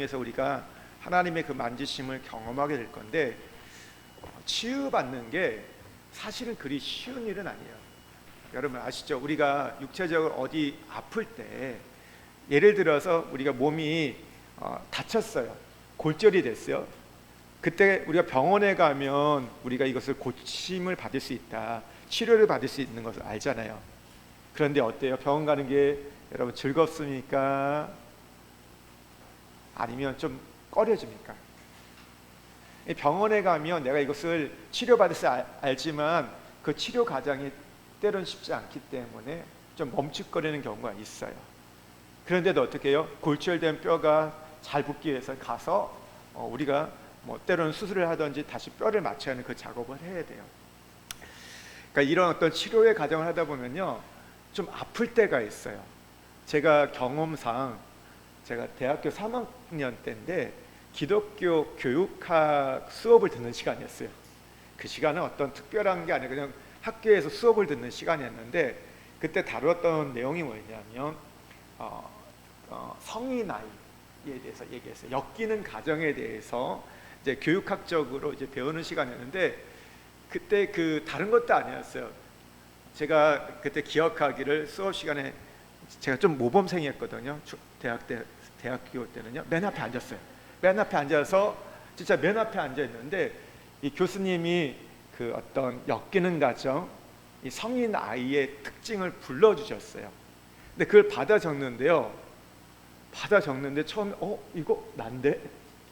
통해서 우리가 하나님의 그 만지심을 경험하게 될 건데, 치유받는 게 사실은 그리 쉬운 일은 아니에요. 여러분 아시죠? 우리가 육체적으로 어디 아플 때, 예를 들어서 우리가 몸이 다쳤어요. 골절이 됐어요. 그때 우리가 병원에 가면 우리가 이것을 고침을 받을 수 있다, 치료를 받을 수 있는 것을 알잖아요. 그런데 어때요? 병원 가는 게 여러분 즐겁습니까? 아니면 좀 꺼려집니까? 병원에 가면 내가 이것을 치료받을 수 알지만 그 치료 과정이 때론 쉽지 않기 때문에 좀 멈칫거리는 경우가 있어요. 그런데도 어떻게 해요? 골절된 뼈가 잘 붙기 위해서 가서 우리가 뭐 때로는 수술을 하든지 다시 뼈를 맞춰야 하는 그 작업을 해야 돼요. 그러니까 이런 어떤 치료의 과정을 하다 보면요, 좀 아플 때가 있어요. 제가 경험상, 제가 대학교 3학년 때인데 기독교 교육학 수업을 듣는 시간이었어요. 그 시간은 어떤 특별한 게 아니라 그냥 학교에서 수업을 듣는 시간이었는데, 그때 다루었던 내용이 뭐였냐면 성인 나이에 대해서 얘기했어요. 엮이는 가정에 대해서 이제 교육학적으로 이제 배우는 시간이었는데, 그때 그 다른 것도 아니었어요. 제가 그때 기억하기를 수업 시간에, 제가 좀 모범생이었거든요. 대학교 때는요. 맨 앞에 앉았어요. 맨 앞에 앉아서 진짜 맨 앞에 앉아 있는데, 이 교수님이 그 어떤 엮이는 가정, 이 성인 아이의 특징을 불러주셨어요. 근데 그걸 받아 적는데요. 받아 적는데 처음에 이거 난데?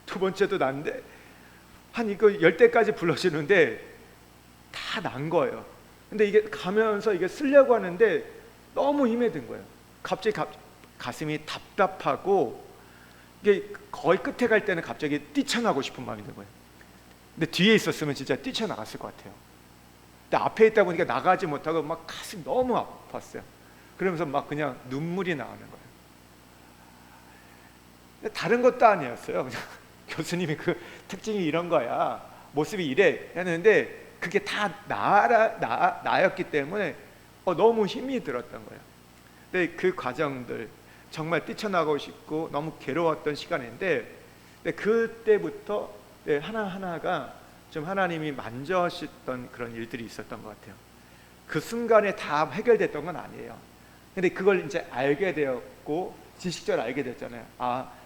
두 번째도 난데? 한 이거 10대까지 불러주는데 다 난 거예요. 근데 이게 가면서 이게 쓰려고 하는데 너무 힘이 든 거예요. 갑자기 가슴이 답답하고, 이게 거의 끝에 갈 때는 갑자기 뛰쳐나고 싶은 마음이 든 거예요. 근데 뒤에 있었으면 진짜 뛰쳐나갔을 것 같아요. 근데 앞에 있다 보니까 나가지 못하고 막 가슴이 너무 아팠어요. 그러면서 막 그냥 눈물이 나오는 거예요. 근데 다른 것도 아니었어요. 그냥 교수님이 그 특징이 이런 거야, 모습이 이래 했는데 그게 다 나였기 때문에 너무 힘이 들었던 거예요. 근데 그 과정들 정말 뛰쳐나가고 싶고 너무 괴로웠던 시간인데, 근데 그때부터 하나하나가 좀 하나님이 만져주셨던 그런 일들이 있었던 것 같아요. 그 순간에 다 해결됐던 건 아니에요. 근데 그걸 이제 알게 되었고, 지식적으로 알게 됐잖아요.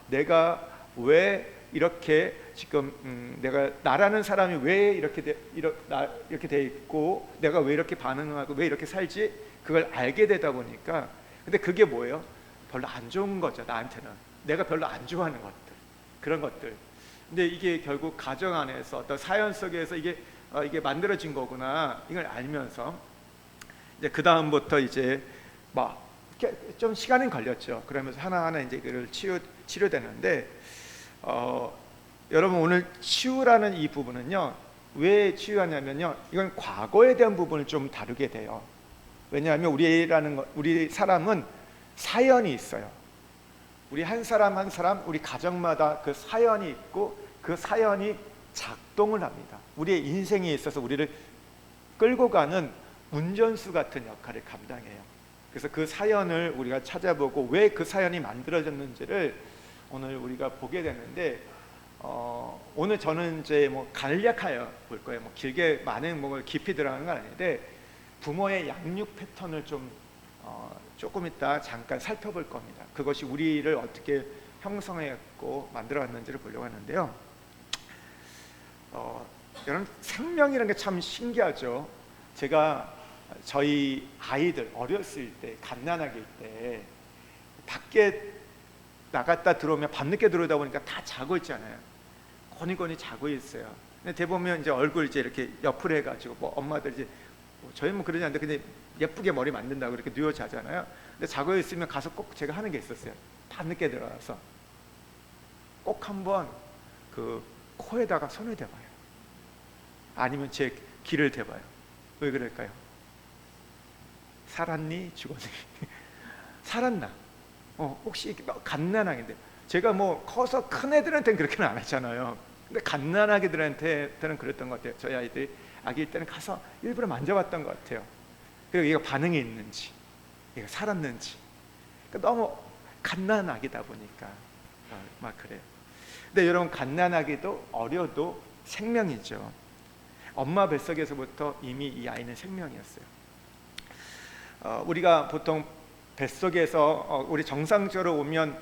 내가 왜 이렇게 지금 내가 나라는 사람이 왜 이렇게 돼 있고, 내가 왜 이렇게 반응하고 왜 이렇게 살지, 그걸 알게 되다 보니까, 근데 그게 뭐예요? 별로 안 좋은 거죠. 나한테는 내가 별로 안 좋아하는 것들, 그런 것들. 근데 이게 결국 가정 안에서 어떤 사연 속에서 이게 만들어진 거구나, 이걸 알면서 이제 그 다음부터 이제 막 좀 시간은 걸렸죠. 그러면서 하나하나 이제 그를 치료되는데, 여러분 오늘 치유라는 이 부분은요, 왜 치유하냐면요, 이건 과거에 대한 부분을 좀 다루게 돼요. 왜냐하면 우리 사람은 사연이 있어요. 우리 한 사람 한 사람, 우리 가정마다 그 사연이 있고, 그 사연이 작동을 합니다. 우리의 인생에 있어서 우리를 끌고 가는 운전수 같은 역할을 감당해요. 그래서 그 사연을 우리가 찾아보고 왜 그 사연이 만들어졌는지를 오늘 우리가 보게 되는데, 오늘 저는 이제 뭐 간략하여 볼 거예요. 뭐 길게 많은 뭐 깊이 들어가는 건 아닌데, 부모의 양육 패턴을 좀 조금 이따 잠깐 살펴볼 겁니다. 그것이 우리를 어떻게 형성했고 만들어왔는지를 보려고 하는데요. 여러분, 생명이라는 게 참 신기하죠. 제가 저희 아이들 어렸을 때, 갓난아기일 때 밖에 나갔다 들어오면 밤늦게 들어오다 보니까 다 자고 있잖아요. 거니거니 자고 있어요. 근데 대보면 이제 얼굴 이제 이렇게 옆으로 해가지고, 뭐 엄마들 이제 저희는 뭐 그러지 않는데 근데 예쁘게 머리 만든다고 이렇게 누워 자잖아요. 근데 자고 있으면 가서 꼭 제가 하는 게 있었어요. 밤늦게 들어와서 꼭 한번 그 코에다가 손을 대봐요. 아니면 제 귀를 대봐요. 왜 그럴까요? 살았니? 죽었니? 살았나? 혹시 갓난아기인데, 제가 뭐 커서 큰 애들한테는 그렇게는 안 하잖아요. 근데 갓난아기들한테는 그랬던 것 같아요. 저희 아이들이 아기일 때는 가서 일부러 만져봤던 것 같아요. 그리고 얘가 반응이 있는지, 얘가 살았는지. 그러니까 너무 갓난아기다 보니까 막 그래요. 근데 여러분, 갓난아기도 어려도 생명이죠. 엄마 뱃속에서부터 이미 이 아이는 생명이었어요. 우리가 보통 뱃속에서 우리 정상적으로 오면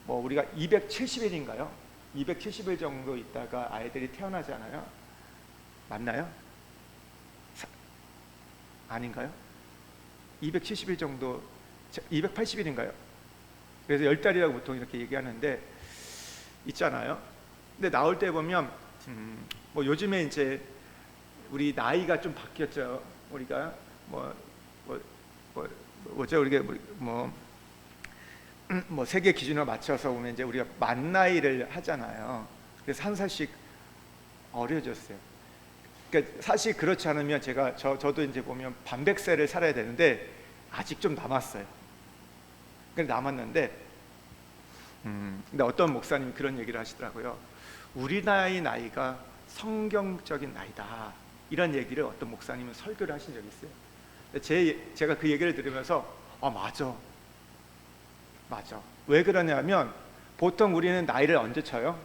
뭐 우리가 270일인가요? 270일 정도 있다가 아이들이 태어나잖아요. 맞나요? 아닌가요? 270일 정도, 280일인가요? 그래서 10달이라고 보통 이렇게 얘기하는데 있잖아요. 근데 나올 때 보면 뭐 요즘에 이제 우리 나이가 좀 바뀌었죠. 우리가 뭐죠? 우리가 뭐 세계 기준으로 맞춰서 오면 이제 우리가 만 나이를 하잖아요. 그래서 한 살씩 어려졌어요. 그러니까 사실 그렇지 않으면 저도 이제 보면 반백세를 살아야 되는데 아직 좀 남았어요. 그래 남았는데 근데 어떤 목사님이 그런 얘기를 하시더라고요. 우리 나이가 성경적인 나이다, 이런 얘기를 어떤 목사님은 설교를 하신 적이 있어요. 제가 그 얘기를 들으면서 맞아. 왜 그러냐면 보통 우리는 나이를 언제 쳐요?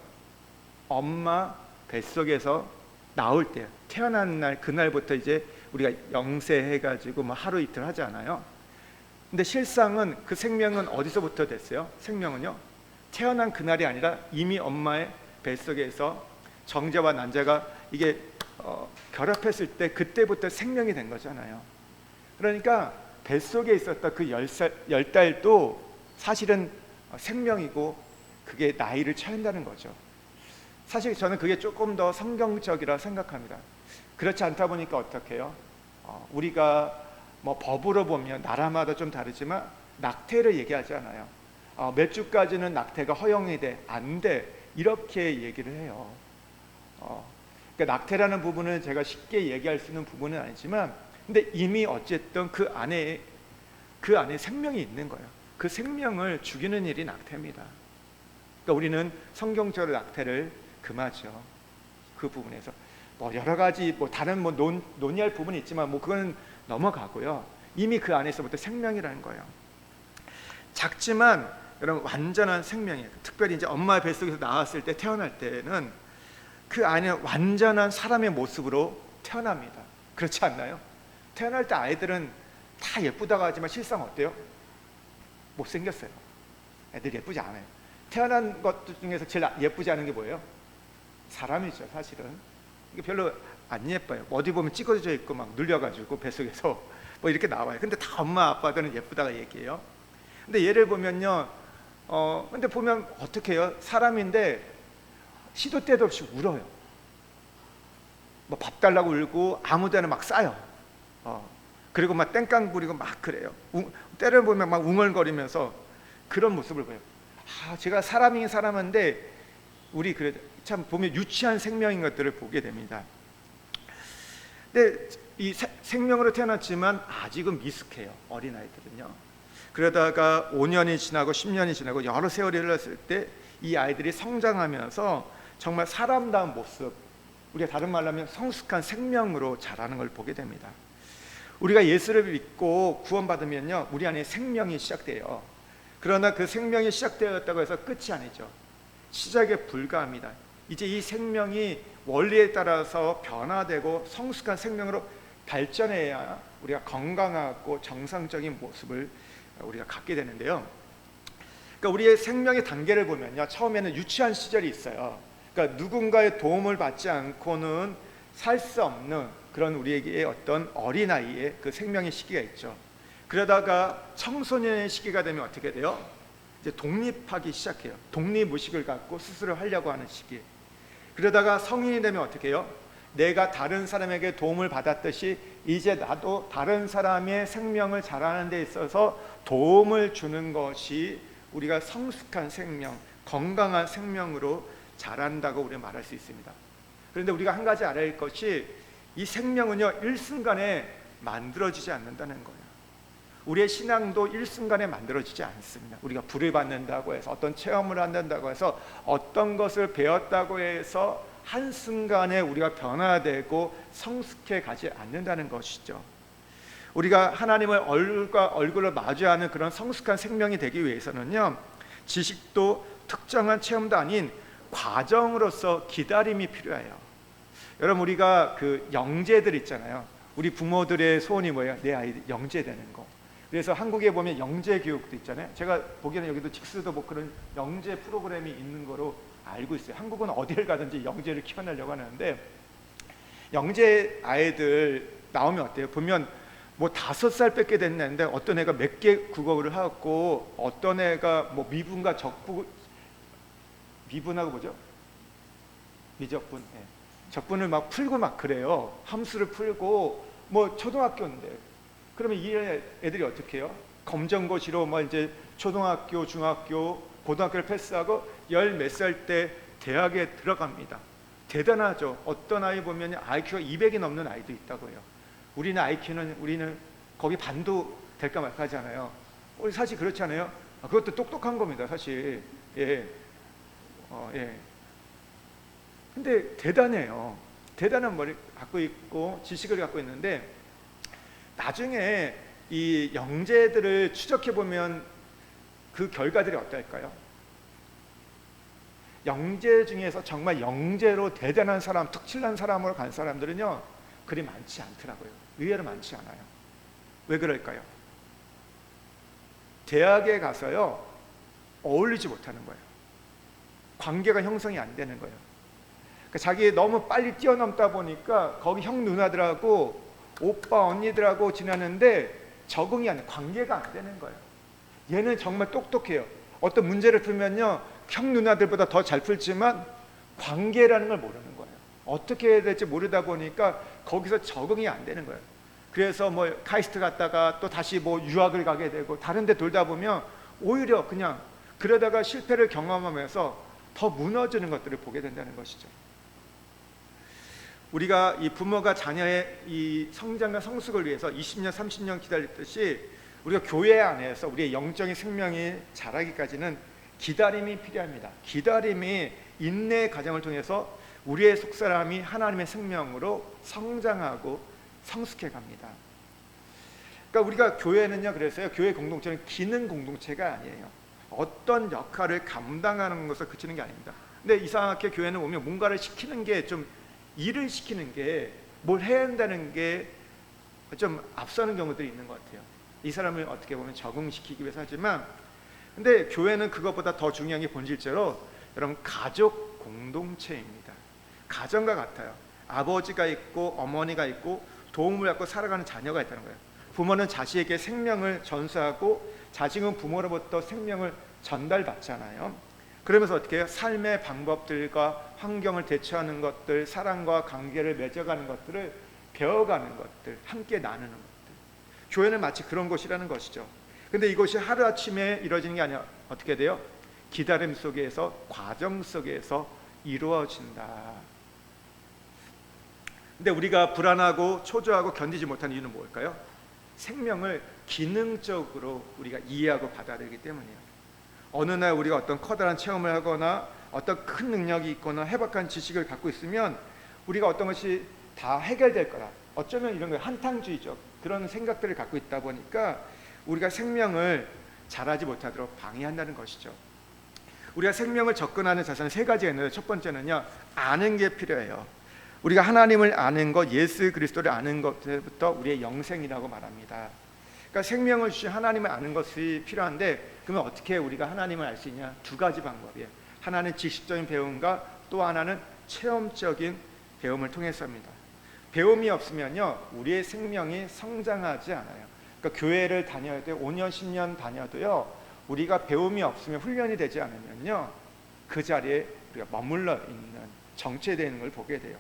엄마 뱃속에서 나올 때, 태어난 날, 그날부터 이제 우리가 영세해가지고 뭐 하루 이틀 하잖아요. 근데 실상은 그 생명은 어디서부터 됐어요? 생명은요, 태어난 그날이 아니라 이미 엄마의 뱃속에서 정자와 난자가 이게 결합했을 때 그때부터 생명이 된 거잖아요. 그러니까 뱃속에 있었던 그 10달도 사실은 생명이고 그게 나이를 쳐야 한다는 거죠. 사실 저는 그게 조금 더 성경적이라 생각합니다. 그렇지 않다 보니까 어떻게 해요? 우리가 뭐 법으로 보면 나라마다 좀 다르지만 낙태를 얘기하지 않아요. 몇 주까지는 낙태가 허용이 돼, 안 돼, 이렇게 얘기를 해요. 그러니까 낙태라는 부분은 제가 쉽게 얘기할 수 있는 부분은 아니지만, 근데 이미 어쨌든 그 안에 생명이 있는 거예요. 그 생명을 죽이는 일이 낙태입니다. 그러니까 우리는 성경적으로 낙태를 금하죠. 그 부분에서 뭐 여러 가지 뭐 다른 뭐 논의할 부분이 있지만 뭐 그거는 넘어가고요. 이미 그 안에서부터 생명이라는 거예요. 작지만 여러분 완전한 생명이에요. 특별히 이제 엄마 뱃속에서 나왔을 때, 태어날 때는 그 안에 완전한 사람의 모습으로 태어납니다. 그렇지 않나요? 태어날 때 아이들은 다 예쁘다고 하지만 실상 어때요? 못생겼어요. 애들 예쁘지 않아요. 태어난 것 중에서 제일 예쁘지 않은 게 뭐예요? 사람이죠. 사실은 이게 별로 안 예뻐요. 어디 보면 찌그러져 있고 막 눌려가지고 뱃속에서 뭐 이렇게 나와요. 근데 다 엄마 아빠들은 예쁘다가 얘기해요. 근데 얘를 보면요, 근데 보면 어떻게 해요? 사람인데 시도 때도 없이 울어요. 뭐 밥 달라고 울고 아무데나 막 싸요. 그리고 막 땡깡 부리고 막 그래요. 때를 보면 막 웅얼거리면서 그런 모습을 보여요. 제가 사람이긴 사람인데 우리 그래 참 보면 유치한 생명인 것들을 보게 됩니다. 근데 이 생명으로 태어났지만 아직은 미숙해요. 어린아이들은요. 그러다가 5년이 지나고 10년이 지나고 여러 세월이 흘렀을 때 이 아이들이 성장하면서 정말 사람다운 모습, 우리가 다른 말로 하면 성숙한 생명으로 자라는 걸 보게 됩니다. 우리가 예수를 믿고 구원받으면요, 우리 안에 생명이 시작돼요. 그러나 그 생명이 시작되었다고 해서 끝이 아니죠. 시작에 불과합니다. 이제 이 생명이 원리에 따라서 변화되고 성숙한 생명으로 발전해야 우리가 건강하고 정상적인 모습을 우리가 갖게 되는데요. 그러니까 우리의 생명의 단계를 보면요, 처음에는 유치한 시절이 있어요. 그러니까 누군가의 도움을 받지 않고는 살 수 없는 그런 우리에게 어떤 어린아이의 그 생명의 시기가 있죠. 그러다가 청소년의 시기가 되면 어떻게 돼요? 이제 독립하기 시작해요. 독립의식을 갖고 스스로 하려고 하는 시기. 그러다가 성인이 되면 어떻게 해요? 내가 다른 사람에게 도움을 받았듯이 이제 나도 다른 사람의 생명을 자라는 데 있어서 도움을 주는 것이 우리가 성숙한 생명, 건강한 생명으로 자란다고 우리가 말할 수 있습니다. 그런데 우리가 한 가지 알아야 할 것이, 이 생명은요, 일순간에 만들어지지 않는다는 거예요. 우리의 신앙도 일순간에 만들어지지 않습니다. 우리가 불을 받는다고 해서, 어떤 체험을 한다고 해서, 어떤 것을 배웠다고 해서 한순간에 우리가 변화되고 성숙해 가지 않는다는 것이죠. 우리가 하나님을 얼굴과 얼굴을 마주하는 그런 성숙한 생명이 되기 위해서는요, 지식도 특정한 체험도 아닌 과정으로서 기다림이 필요해요. 여러분, 우리가 그 영재들 있잖아요. 우리 부모들의 소원이 뭐예요? 내 아이 영재 되는 거. 그래서 한국에 보면 영재 교육도 있잖아요. 제가 보기에는 여기도 직수도 뭐 그런 영재 프로그램이 있는 거로 알고 있어요. 한국은 어디를 가든지 영재를 키워내려고 하는데, 영재 아이들 나오면 어때요? 보면 뭐 5살 뺏게 됐는데 어떤 애가 몇 개 국어를 하고, 어떤 애가 뭐 미분과 미분하고 뭐죠? 미적분, 네. 적분을 막 풀고 막 그래요. 함수를 풀고, 뭐 초등학교인데. 그러면 이 애들이 어떻게 해요? 검정고시로 뭐 이제 초등학교, 중학교, 고등학교를 패스하고 10몇 살 때 대학에 들어갑니다. 대단하죠. 어떤 아이 보면 IQ가 200이 넘는 아이도 있다고 해요. 우리는 거기 반도 될까 말까 하잖아요. 우리 사실 그렇지 않아요? 그것도 똑똑한 겁니다, 사실. 예. 예. 근데 대단해요. 대단한 머리 갖고 있고 지식을 갖고 있는데, 나중에 이 영재들을 추적해 보면 그 결과들이 어떨까요? 영재 중에서 정말 영재로 대단한 사람, 특출난 사람으로 간 사람들은요, 그리 많지 않더라고요. 의외로 많지 않아요. 왜 그럴까요? 대학에 가서요, 어울리지 못하는 거예요. 관계가 형성이 안 되는 거예요. 그러니까 자기 너무 빨리 뛰어넘다 보니까 거기 형 누나들하고 오빠 언니들하고 지내는데 적응이 안 돼, 관계가 안 되는 거예요. 얘는 정말 똑똑해요. 어떤 문제를 풀면요, 형 누나들보다 더 잘 풀지만 관계라는 걸 모르는 거예요. 어떻게 해야 될지 모르다 보니까 거기서 적응이 안 되는 거예요. 그래서 뭐 카이스트 갔다가 또 다시 뭐 유학을 가게 되고, 다른 데 돌다 보면 오히려 그냥 그러다가 실패를 경험하면서 더 무너지는 것들을 보게 된다는 것이죠. 우리가 이 부모가 자녀의 이 성장과 성숙을 위해서 20년, 30년 기다렸듯이, 우리가 교회 안에서 우리의 영적인 생명이 자라기까지는 기다림이 필요합니다. 기다림이 인내의 과정을 통해서 우리의 속사람이 하나님의 생명으로 성장하고 성숙해 갑니다. 그러니까 우리가 교회는요, 그래서요, 교회 공동체는 기능 공동체가 아니에요. 어떤 역할을 감당하는 것을 그치는 게 아닙니다. 근데 이상하게 교회는 오면 뭔가를 시키는 게 좀, 일을 시키는 게, 뭘 해야 한다는 게 좀 앞서는 경우들이 있는 것 같아요. 이 사람을 어떻게 보면 적응시키기 위해서 하지만, 근데 교회는 그것보다 더 중요한 게 본질적으로 여러분 가족 공동체입니다. 가정과 같아요. 아버지가 있고 어머니가 있고 도움을 받고 살아가는 자녀가 있다는 거예요. 부모는 자식에게 생명을 전수하고 자식은 부모로부터 생명을 전달받잖아요. 그러면서 어떻게 해요? 삶의 방법들과 환경을 대처하는 것들, 사랑과 관계를 맺어가는 것들을 배워가는 것들, 함께 나누는 것들. 교회는 마치 그런 곳이라는 것이죠. 근데 이것이 하루아침에 이루어지는 게 아니라 어떻게 돼요? 기다림 속에서, 과정 속에서 이루어진다. 근데 우리가 불안하고 초조하고 견디지 못하는 이유는 뭘까요? 생명을 기능적으로 우리가 이해하고 받아들이기 때문이에요. 어느 날 우리가 어떤 커다란 체험을 하거나 어떤 큰 능력이 있거나 해박한 지식을 갖고 있으면 우리가 어떤 것이 다 해결될 거라, 어쩌면 이런 거 한탕주의적 그런 생각들을 갖고 있다 보니까 우리가 생명을 잘하지 못하도록 방해한다는 것이죠. 우리가 생명을 접근하는 자세는 3가지가 있는데, 첫 번째는요, 아는 게 필요해요. 우리가 하나님을 아는 것, 예수 그리스도를 아는 것부터 우리의 영생이라고 말합니다. 그러니까 생명을 주신 하나님을 아는 것이 필요한데, 그러면 어떻게 우리가 하나님을 알 수 있냐? 2가지 방법이에요. 하나는 지식적인 배움과 또 하나는 체험적인 배움을 통해서입니다. 배움이 없으면요, 우리의 생명이 성장하지 않아요. 그러니까 교회를 다녀야 돼, 5년 10년 다녀도요, 우리가 배움이 없으면, 훈련이 되지 않으면요, 그 자리에 우리가 머물러 있는, 정체되는 걸 보게 돼요.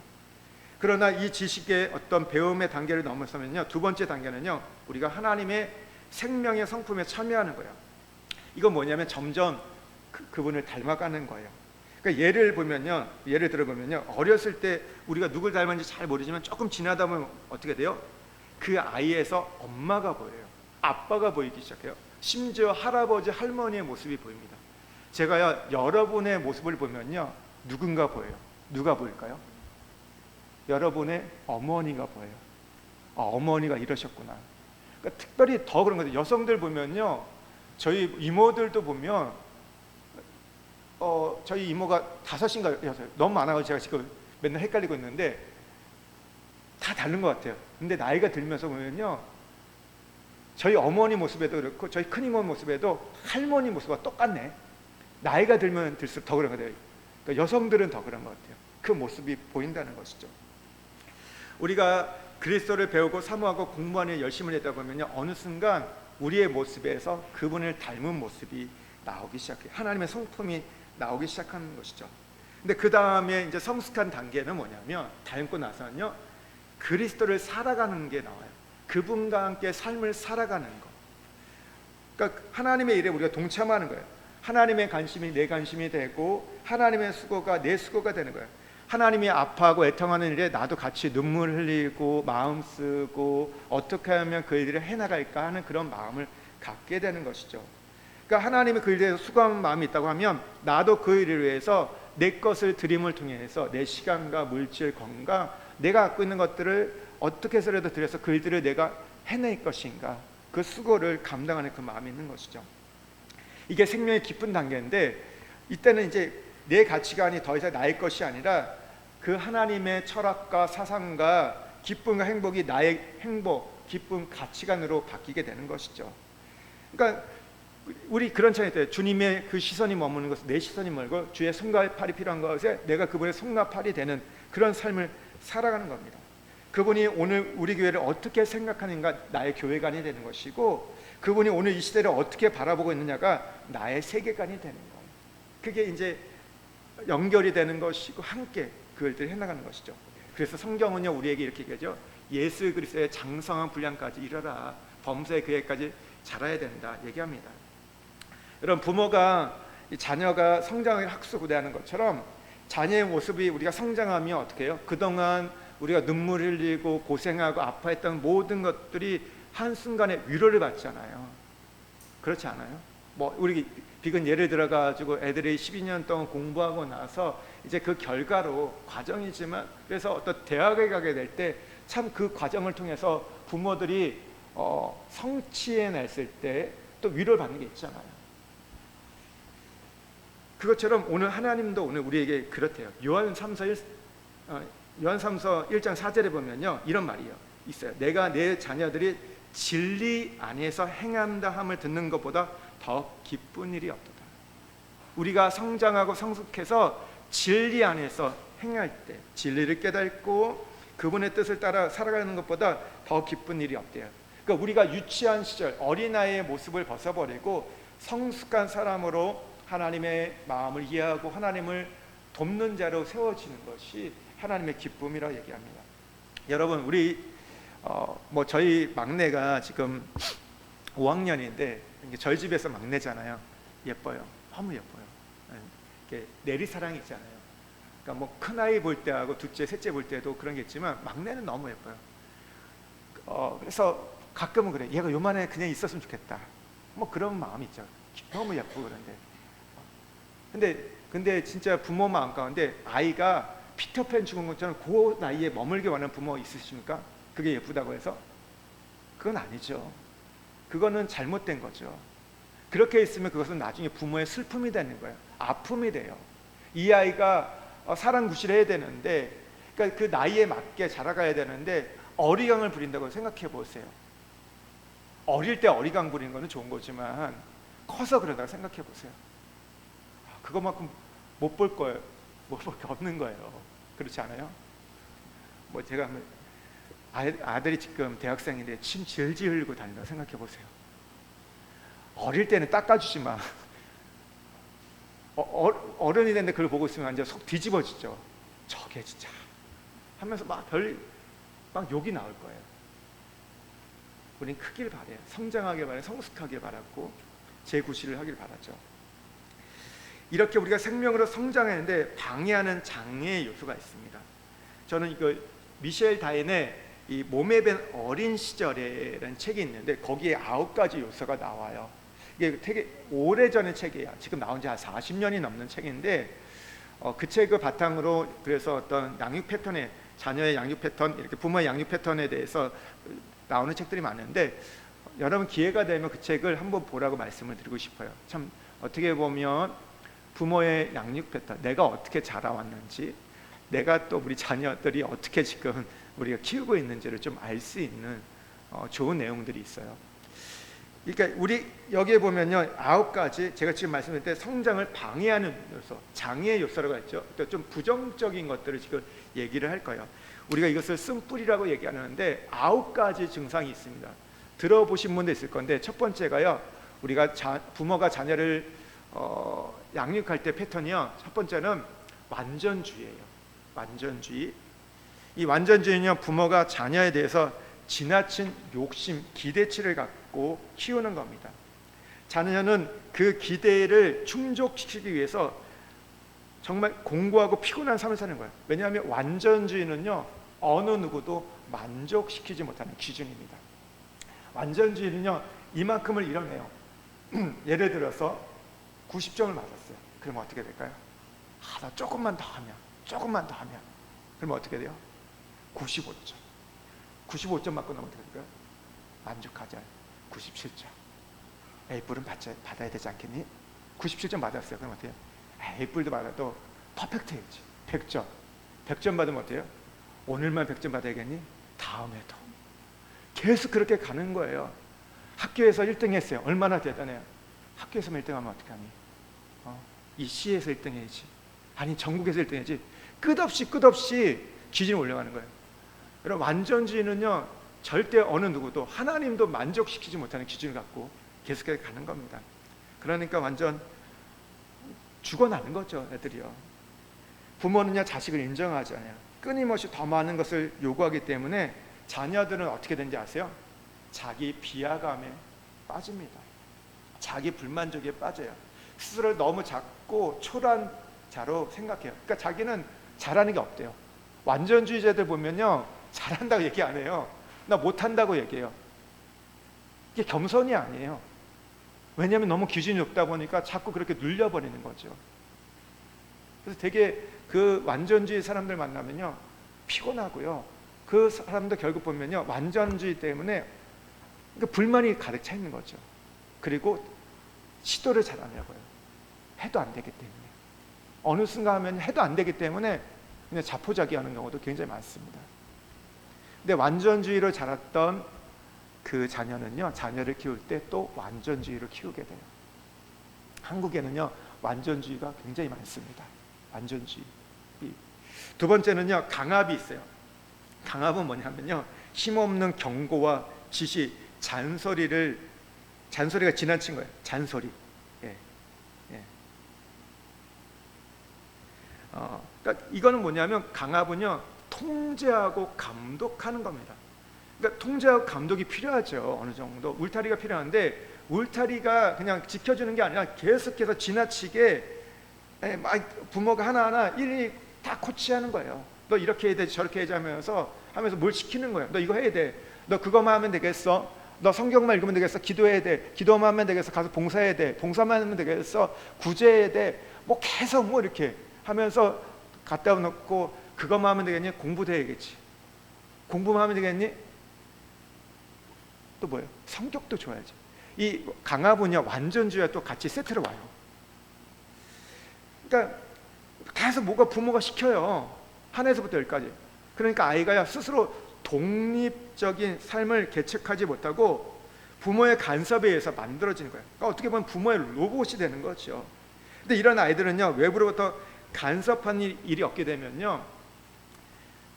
그러나 이 지식의 어떤 배움의 단계를 넘어서면요, 2번째 단계는요, 우리가 하나님의 생명의 성품에 참여하는 거예요. 이건 뭐냐면 점점 그분을 닮아가는 거예요. 그러니까 예를 들어보면요, 어렸을 때 우리가 누굴 닮았는지 잘 모르지만 조금 지나다 보면 어떻게 돼요? 그 아이에서 엄마가 보여요. 아빠가 보이기 시작해요. 심지어 할아버지, 할머니의 모습이 보입니다. 제가요, 여러분의 모습을 보면요, 누군가 보여요. 누가 보일까요? 여러분의 어머니가 보여요. 어머니가 이러셨구나. 그러니까 특별히 더 그런 거죠. 여성들 보면요, 저희 이모들도 보면 저희 이모가 5인가 6, 너무 많아서 제가 지금 맨날 헷갈리고 있는데 다 다른 것 같아요. 근데 나이가 들면서 보면요, 저희 어머니 모습에도 그렇고 저희 큰이모 모습에도 할머니 모습과 똑같네. 나이가 들면 들수록 더 그런 것 같아요. 그러니까 여성들은 더 그런 것 같아요. 그 모습이 보인다는 것이죠. 우리가 그리스도를 배우고 사모하고 공부하는 열심을 하다 보면요, 어느 순간 우리의 모습에서 그분을 닮은 모습이 나오기 시작해요. 하나님의 성품이 나오기 시작하는 것이죠. 근데 그 다음에 이제 성숙한 단계는 뭐냐면, 닮고 나서는요, 그리스도를 살아가는 게 나와요. 그분과 함께 삶을 살아가는 거. 그러니까 하나님의 일에 우리가 동참하는 거예요. 하나님의 관심이 내 관심이 되고 하나님의 수고가 내 수고가 되는 거예요. 하나님이 아파하고 애통하는 일에 나도 같이 눈물 흘리고 마음 쓰고 어떻게 하면 그 일을 해나갈까 하는 그런 마음을 갖게 되는 것이죠. 그러니까 하나님이 그 일에 수고하는 마음이 있다고 하면 나도 그 일을 위해서 내 것을 드림을 통해서 내 시간과 물질, 건강, 내가 갖고 있는 것들을 어떻게 해서라도 들여서 그 일들을 내가 해낼 것인가, 그 수고를 감당하는 그 마음이 있는 것이죠. 이게 생명의 깊은 단계인데, 이때는 이제 내 가치관이 더 이상 나의 것이 아니라 그 하나님의 철학과 사상과 기쁨과 행복이 나의 행복, 기쁨, 가치관으로 바뀌게 되는 것이죠. 그러니까 우리 그런 차이 있어요. 주님의 그 시선이 머무는 것은 내 시선이 멀고 주의 손과 팔이 필요한 것에 내가 그분의 손과 팔이 되는 그런 삶을 살아가는 겁니다. 그분이 오늘 우리 교회를 어떻게 생각하는가 나의 교회관이 되는 것이고, 그분이 오늘 이 시대를 어떻게 바라보고 있느냐가 나의 세계관이 되는 거예요. 그게 이제 연결이 되는 것이고 함께 그 일들을 해나가는 것이죠. 그래서 성경은요, 우리에게 이렇게 얘기하죠. 예수 그리스도의 장성한 분량까지 이르라, 범사의 그에까지 자라야 된다 얘기합니다. 여러분, 부모가 자녀가 성장을 학수고대하는 것처럼 자녀의 모습이 우리가 성장하면 어떻게 해요? 그동안 우리가 눈물 흘리고 고생하고 아파했던 모든 것들이 한순간에 위로를 받잖아요. 그렇지 않아요? 뭐 우리 비근 예를 들어 가지고 애들이 12년 동안 공부하고 나서 이제 그 결과로 과정이지만, 그래서 어떤 대학에 가게 될 때 참 그 과정을 통해서 부모들이 성취해냈을 때 또 위로를 받는 게 있잖아요. 그것처럼 오늘 하나님도 오늘 우리에게 그렇대요. 요한삼서 1장 4절에 보면요, 이런 말이 있어요. 내가 내 자녀들이 진리 안에서 행한다 함을 듣는 것보다 더 기쁜 일이 없도다. 우리가 성장하고 성숙해서 진리 안에서 행할 때, 진리를 깨닫고 그분의 뜻을 따라 살아가는 것보다 더 기쁜 일이 없대요. 그러니까 우리가 유치한 시절 어린아이의 모습을 벗어버리고 성숙한 사람으로 하나님의 마음을 이해하고 하나님을 돕는 자로 세워지는 것이 하나님의 기쁨이라고 얘기합니다. 여러분, 우리 저희 막내가 지금 5학년인데 저희 집에서 막내잖아요. 예뻐요. 너무 예뻐요. 이렇게 내리사랑이 있잖아요. 그러니까 뭐 큰 아이 볼 때하고 둘째, 셋째 볼 때도 그런 게 있지만 막내는 너무 예뻐요. 그래서 가끔은 그래. 얘가 요만해 그냥 있었으면 좋겠다. 뭐 그런 마음이 있죠. 너무 예쁘고 그런데 근데 진짜 부모만 안가운데 아이가 피터팬 죽은 것처럼 그 나이에 머물게 원하는 부모 있으십니까? 그게 예쁘다고 해서? 그건 아니죠. 그거는 잘못된 거죠. 그렇게 있으면 그것은 나중에 부모의 슬픔이 되는 거예요. 아픔이 돼요. 이 아이가 사랑구실해야 되는데, 그러니까 그 나이에 맞게 자라가야 되는데 어리광을 부린다고 생각해 보세요. 어릴 때 어리광 부리는 거는 좋은 거지만 커서 그러다가 생각해 보세요. 그것만큼 못 볼 거예요. 못 볼 게 없는 거예요. 그렇지 않아요? 뭐 제가 아들이 지금 대학생인데 침 질질 흘리고 다닌다고 생각해 보세요. 어릴 때는 닦아주지 마. 어른이 됐는데 그걸 보고 있으면 완전 속 뒤집어지죠. 저게 진짜 하면서 막 욕이 나올 거예요. 우린 크길 바래요. 성장하길 바래요. 성숙하길 바랐고 재구실을 하길 바라죠. 이렇게 우리가 생명으로 성장하는데 방해하는 장애의 요소가 있습니다. 저는 이거 미셸 다인의 이 몸에 밴 어린 시절에라는 책이 있는데 거기에 9가지 요소가 나와요. 이게 되게 오래전의 책이에요. 지금 나온 지 한 40년이 넘는 책인데 그 책을 바탕으로 그래서 어떤 양육 패턴에, 자녀의 양육 패턴, 이렇게 부모의 양육 패턴에 대해서 나오는 책들이 많은데, 여러분 기회가 되면 그 책을 한번 보라고 말씀을 드리고 싶어요. 참 어떻게 보면 부모의 양육 패턴, 내가 어떻게 자라왔는지, 내가 또 우리 자녀들이 어떻게 지금 우리가 키우고 있는지를 좀 알 수 있는 좋은 내용들이 있어요. 그러니까 우리 여기에 보면요, 9가지 제가 지금 말씀드릴 때 성장을 방해하는 요소, 장애 요소라고 했죠. 그러니까 좀 부정적인 것들을 지금 얘기를 할 거예요. 우리가 이것을 쓴뿌리라고 얘기하는데 9가지 증상이 있습니다. 들어보신 분도 있을 건데, 첫 번째가요, 우리가 부모가 자녀를 양육할 때 패턴이요, 첫 번째는 완전주의예요. 완전주의. 이 완전주의는요, 부모가 자녀에 대해서 지나친 욕심, 기대치를 갖고 키우는 겁니다. 자녀는 그 기대를 충족시키기 위해서 정말 공고하고 피곤한 삶을 사는 거예요. 왜냐하면 완전주의는요, 어느 누구도 만족시키지 못하는 기준입니다. 완전주의는요, 이만큼을 이뤄내요. 예를 들어서 90점을 맞았어요. 그러면 어떻게 될까요? 나 조금만 더 하면, 그러면 어떻게 돼요? 95점. 95점 맞고 나면 어떻게 될까요? 만족하지 않아요. 97점. A뿔은 받아야 되지 않겠니? 97점 맞았어요. 그럼 어때요? A뿔도 받아도 퍼펙트 해야지. 100점. 100점 받으면 어때요? 오늘만 100점 받아야겠니? 다음에도. 계속 그렇게 가는 거예요. 학교에서 1등 했어요. 얼마나 대단해요. 학교에서만 1등 하면 어떡하니? 이 시에서 1등 해야지. 아니, 전국에서 1등 해야지. 끝없이 기준이 올라가는 거예요. 여러분, 완전주의는요, 절대 어느 누구도, 하나님도 만족시키지 못하는 기준을 갖고 계속해서 가는 겁니다. 그러니까 완전 죽어나는 거죠, 애들이요. 부모는요, 자식을 인정하지 않아요. 끊임없이 더 많은 것을 요구하기 때문에 자녀들은 어떻게 되는지 아세요? 자기 비하감에 빠집니다. 자기 불만족에 빠져요. 스스로를 너무 작고 초라한 자로 생각해요. 그러니까 자기는 잘하는 게 없대요. 완전주의자들 보면요, 잘한다고 얘기 안 해요. 나 못한다고 얘기해요. 이게 겸손이 아니에요. 왜냐하면 너무 기준이 높다 보니까 자꾸 그렇게 눌려버리는 거죠. 그래서 되게 그 완전주의 사람들 만나면요, 피곤하고요, 그 사람도 결국 보면요, 완전주의 때문에 그러니까 불만이 가득 차 있는 거죠. 그리고 시도를 잘 안 하고요. 해도 안 되기 때문에, 어느 순간 하면 해도 안 되기 때문에 그냥 자포자기하는 경우도 굉장히 많습니다. 근데 완전주의로 자랐던 그 자녀는요, 자녀를 키울 때 또 완전주의로 키우게 돼요. 한국에는요, 완전주의가 굉장히 많습니다. 완전주의. 두 번째는요, 강압이 있어요. 강압은 뭐냐면요, 힘없는 경고와 지시, 잔소리가 지나친 거예요. 잔소리. 그러니까 이거는 뭐냐면, 강압은요, 통제하고 감독하는 겁니다. 그러니까 통제하고 감독이 필요하죠. 어느 정도 울타리가 필요한데, 울타리가 그냥 지켜주는 게 아니라 계속해서 지나치게 부모가 하나하나 일일이 다 코치하는 거예요. 너 이렇게 해야 돼, 저렇게 해야지 하면서 뭘 시키는 거예요. 너 이거 해야 돼. 너 그거만 하면 되겠어. 너 성경만 읽으면 되겠어. 기도해야 돼. 기도만 하면 되겠어. 가서 봉사해야 돼. 봉사만 하면 되겠어. 구제해야 돼. 계속 이렇게 하면서 갖다 놓고, 그것만 하면 되겠니? 공부도 해야겠지. 공부만 하면 되겠니? 또 뭐예요? 성격도 줘야지. 이 강압은요, 완전주의와 또 같이 세트로 와요. 그러니까 계속 부모가 시켜요. 하나에서부터 열까지. 그러니까 아이가 스스로 독립적인 삶을 개척하지 못하고 부모의 간섭에 의해서 만들어지는 거예요. 그러니까 어떻게 보면 부모의 로봇이 되는 거죠. 근데 이런 아이들은요, 외부로부터 간섭한 일이 없게 되면요,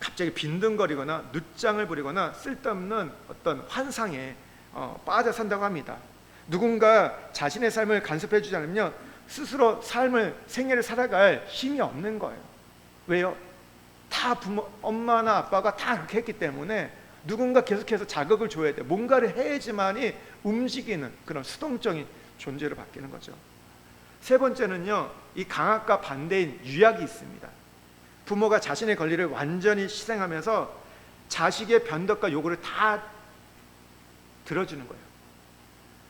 갑자기 빈둥거리거나 늦장을 부리거나 쓸데없는 어떤 환상에 빠져 산다고 합니다. 누군가 자신의 삶을 간섭해 주지 않으면 스스로 생애를 살아갈 힘이 없는 거예요. 왜요? 다 엄마나 아빠가 다 그렇게 했기 때문에 누군가 계속해서 자극을 줘야 돼. 뭔가를 해야지만이 움직이는 그런 수동적인 존재로 바뀌는 거죠. 세 번째는요, 이 강압과 반대인 유약이 있습니다. 부모가 자신의 권리를 완전히 희생하면서 자식의 변덕과 요구를 다 들어주는 거예요.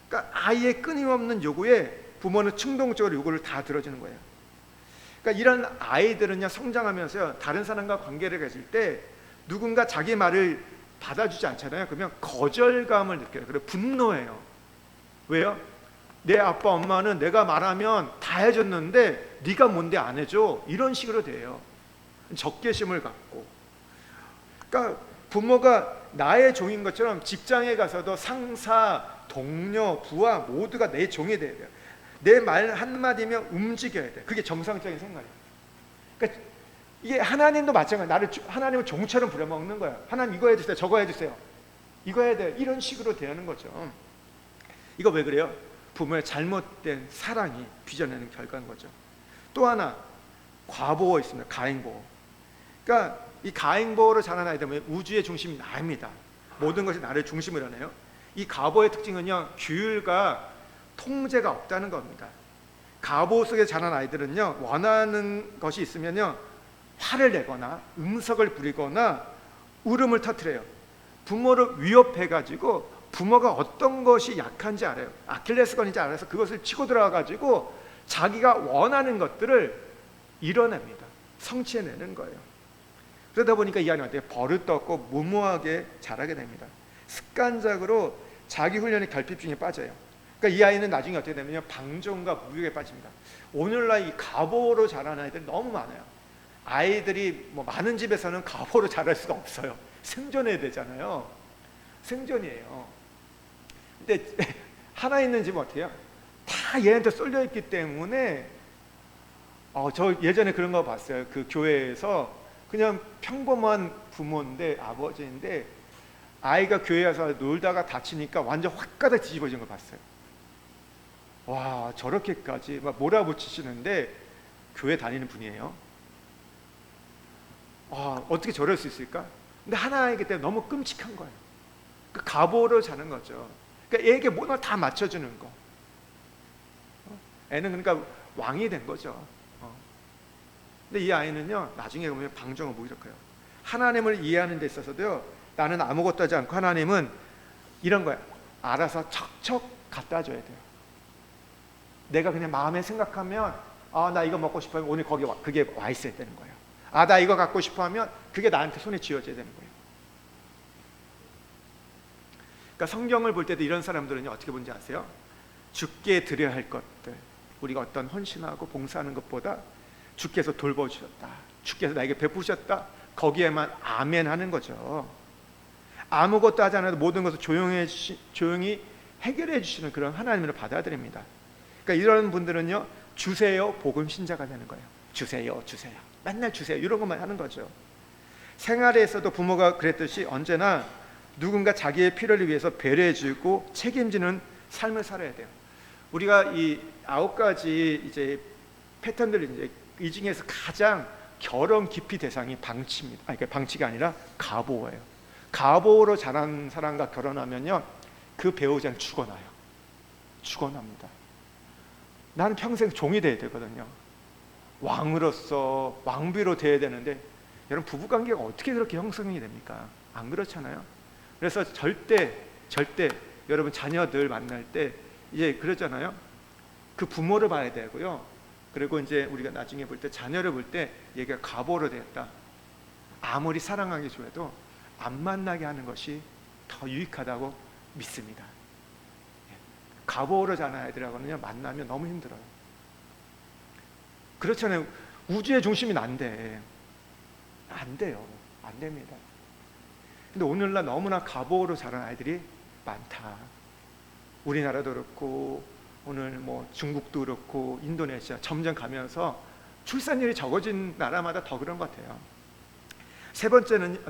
그러니까 아이의 끊임없는 요구에 부모는 충동적으로 요구를 다 들어주는 거예요. 그러니까 이런 아이들은요, 성장하면서요, 다른 사람과 관계를 가질 때 누군가 자기 말을 받아주지 않잖아요. 그러면 거절감을 느껴요. 그리고 분노해요. 왜요? 내 아빠 엄마는 내가 말하면 다 해줬는데 네가 뭔데 안 해줘? 이런 식으로 돼요. 적개심을 갖고. 그러니까 부모가 나의 종인 것처럼 직장에 가서도 상사, 동료, 부하 모두가 내 종이 돼야 돼요. 내 말 한마디면 움직여야 돼. 그게 정상적인 생각이에요. 그러니까 이게 하나님도 마찬가지예요. 하나님을 종처럼 부려먹는 거예요. 하나님 이거 해주세요, 저거 해주세요, 이거 해야 돼요. 이런 식으로 대하는 거죠. 이거 왜 그래요? 부모의 잘못된 사랑이 빚어내는 결과인 거죠. 또 하나 과보호 있습니다. 가행보호. 그러니까 이 가행보호로 자란 아이들은 우주의 중심이 나입니다. 모든 것이 나를 중심으로 하네요. 이 가보의 특징은요, 규율과 통제가 없다는 겁니다. 가보호 속에 자란 아이들은요, 원하는 것이 있으면요, 화를 내거나 응석을 부리거나 울음을 터뜨려요. 부모를 위협해가지고 부모가 어떤 것이 약한지 알아요. 아킬레스건인지 알아서 그것을 치고 들어가가지고 자기가 원하는 것들을 이뤄냅니다. 성취해내는 거예요. 그러다 보니까 이 아이한테 버릇없고 무모하게 자라게 됩니다. 습관적으로 자기 훈련의 결핍증에 빠져요. 그러니까 이 아이는 나중에 어떻게 되냐면 방종과 무욕에 빠집니다. 오늘날 이 가보로 자란 아이들 너무 많아요. 아이들이 뭐 많은 집에서는 가보로 자랄 수가 없어요. 생존해야 되잖아요. 생존이에요. 근데 하나 있는 집은 어떻게 해요? 다 얘한테 쏠려 있기 때문에 저 예전에 그런 거 봤어요. 그 교회에서 그냥 평범한 부모인데, 아버지인데 아이가 교회 와서 놀다가 다치니까 완전 확 가닥 뒤집어진 걸 봤어요. 와, 저렇게까지 막 몰아붙이시는데 교회 다니는 분이에요. 어떻게 저럴 수 있을까? 근데 하나이기 때문에 너무 끔찍한 거예요. 그 가보를 자는 거죠. 그러니까 애에게 뭔가 다 맞춰주는 거. 애는 그러니까 왕이 된 거죠. 근데 이 아이는요, 나중에 보면 방종을 무기력해요. 하나님을 이해하는 데 있어서도요, 나는 아무것도 하지 않고 하나님은 이런 거야. 알아서 척척 갖다 줘야 돼요. 내가 그냥 마음에 생각하면 나 이거 먹고 싶어요. 오늘 거기 그게 와 있어야 되는 거예요. 나 이거 갖고 싶어 하면 그게 나한테 손에 쥐어져야 되는 거예요. 그러니까 성경을 볼 때도 이런 사람들은 어떻게 보는지 아세요? 주께 드려야 할 것들, 우리가 어떤 헌신하고 봉사하는 것보다 주께서 돌보셨다, 주께서 나에게 베푸셨다, 거기에만 아멘 하는 거죠. 아무것도 하지 않아도 모든 것을 조용히 해결해 주시는 그런 하나님으로 받아들입니다. 그러니까 이런 분들은요, 주세요 복음 신자가 되는 거예요. 주세요, 주세요, 맨날 주세요, 이런 것만 하는 거죠. 생활에서도 부모가 그랬듯이 언제나 누군가 자기의 필요를 위해서 배려해주고 책임지는 삶을 살아야 돼요. 우리가 이 9가지 이제 패턴들, 이제 이 중에서 가장 결혼 기피 대상이 방치입니다. 그러니까 방치가 아니라 가보예요. 가보로 자란 사람과 결혼하면요, 그 배우자는 죽어나요. 죽어납니다. 나는 평생 종이 돼야 되거든요. 왕으로서 왕비로 돼야 되는데, 여러분 부부관계가 어떻게 그렇게 형성이 됩니까? 안 그렇잖아요. 그래서 절대 여러분 자녀들 만날 때 이제 그러잖아요. 그 부모를 봐야 되고요. 그리고 이제 우리가 나중에 볼 때 자녀를 볼 때 얘가 가보로 되었다. 아무리 사랑하게 줘도 안 만나게 하는 것이 더 유익하다고 믿습니다. 가보로 자란 아이들하고는요, 만나면 너무 힘들어요. 그렇잖아요. 우주의 중심이 난데 안 돼요. 안 됩니다. 근데 오늘날 너무나 가보로 자란 아이들이 많다. 우리나라도 그렇고 오늘 뭐 중국도 그렇고 인도네시아 점점 가면서 출산율이 적어진 나라마다 더 그런 것 같아요.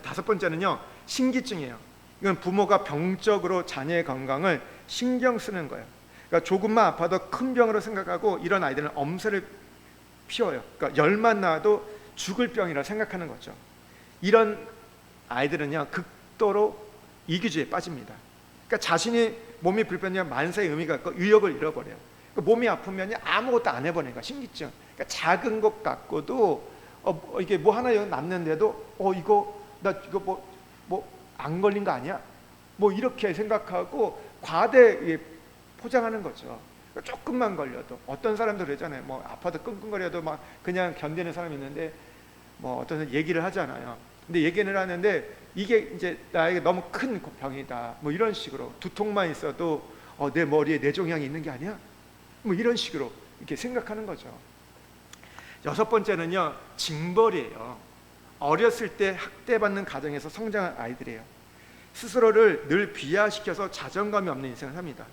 다섯 번째는요, 신기증이에요. 이건 부모가 병적으로 자녀의 건강을 신경 쓰는 거예요. 그러니까 조금만 아파도 큰 병으로 생각하고 이런 아이들은 엄살을 피워요. 그러니까 열만 나와도 죽을 병이라 생각하는 거죠. 이런 아이들은요, 극도로 이기주의에 빠집니다. 그러니까 자신이 몸이 불편하면 만사의 의미가 없고 의욕을 잃어버려요. 그러니까 몸이 아프면 아무것도 안 해버리는 거야. 신기증. 그러니까 작은 것 갖고도 이게 뭐 하나 났는데도 나 이거 뭐 안 걸린 거 아니야? 뭐 이렇게 생각하고 과대 포장하는 거죠. 그러니까 조금만 걸려도, 어떤 사람들 그러잖아요. 뭐 아파도 끙끙거려도 막 그냥 견디는 사람이 있는데, 뭐 어떤 사람 얘기를 하잖아요. 근데 얘기를 하는데 이게 이제 나에게 너무 큰 병이다, 뭐 이런 식으로, 두통만 있어도 내 머리에 뇌종양이 있는 게 아니야? 뭐 이런 식으로 이렇게 생각하는 거죠. 여섯 번째는요, 징벌이에요. 어렸을 때 학대받는 가정에서 성장한 아이들이에요. 스스로를 늘 비하시켜서 자존감이 없는 인생을 삽니다.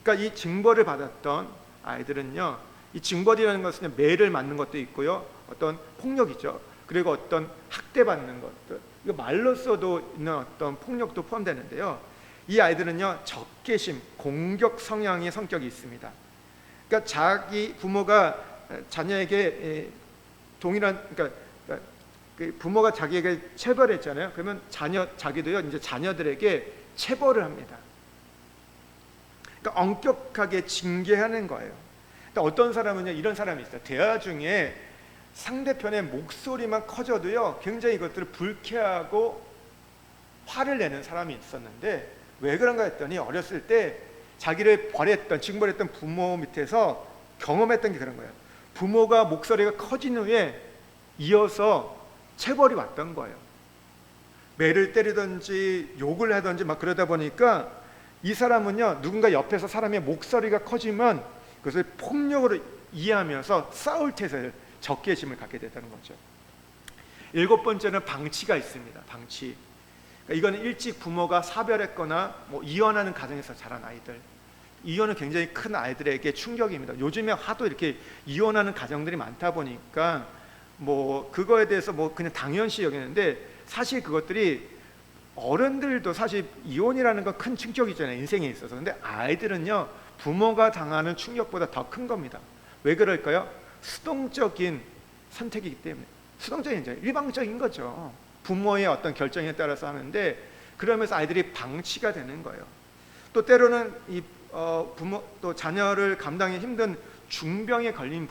그러니까 이 징벌을 받았던 아이들은요, 이 징벌이라는 것은 매를 맞는 것도 있고요, 어떤 폭력이죠. 그리고 어떤 학대받는 것들, 이거 말로써도 있는 어떤 폭력도 포함되는데요. 이 아이들은요, 적개심, 공격 성향의 성격이 있습니다. 그러니까 자기 부모가 자녀에게 동일한, 그러니까 부모가 자기에게 체벌했잖아요. 그러면 자기도요, 이제 자녀들에게 체벌을 합니다. 그러니까 엄격하게 징계하는 거예요. 그러니까 어떤 사람은요, 이런 사람이 있어요. 대화 중에 상대편의 목소리만 커져도요, 굉장히 이것들을 불쾌하고 화를 내는 사람이 있었는데, 왜 그런가 했더니 어렸을 때 자기를 벌했던, 징벌했던 부모 밑에서 경험했던 게 그런 거예요. 부모가 목소리가 커진 후에 이어서 체벌이 왔던 거예요. 매를 때리든지 욕을 하든지 막 그러다 보니까 이 사람은요, 누군가 옆에서 사람의 목소리가 커지면 그것을 폭력으로 이해하면서 싸울 태세를, 적개심을 갖게 됐다는 거죠. 일곱 번째는 방치가 있습니다. 방치. 그러니까 이거는 일찍 부모가 사별했거나 뭐 이혼하는 가정에서 자란 아이들. 이혼은 굉장히 큰 아이들에게 충격입니다. 요즘에 하도 이렇게 이혼하는 가정들이 많다 보니까 뭐 그거에 대해서 뭐 그냥 당연시 여기는데, 사실 그것들이 어른들도 사실 이혼이라는 건 큰 충격이잖아요, 인생에 있어서. 근데 아이들은요, 부모가 당하는 충격보다 더 큰 겁니다. 왜 그럴까요? 수동적인 선택이기 때문에. 수동적인, 일방적인 거죠. 부모의 어떤 결정에 따라서 하는데, 그러면서 아이들이 방치가 되는 거예요. 또 때로는 이 부모, 또 자녀를 감당하기 힘든 중병에 걸린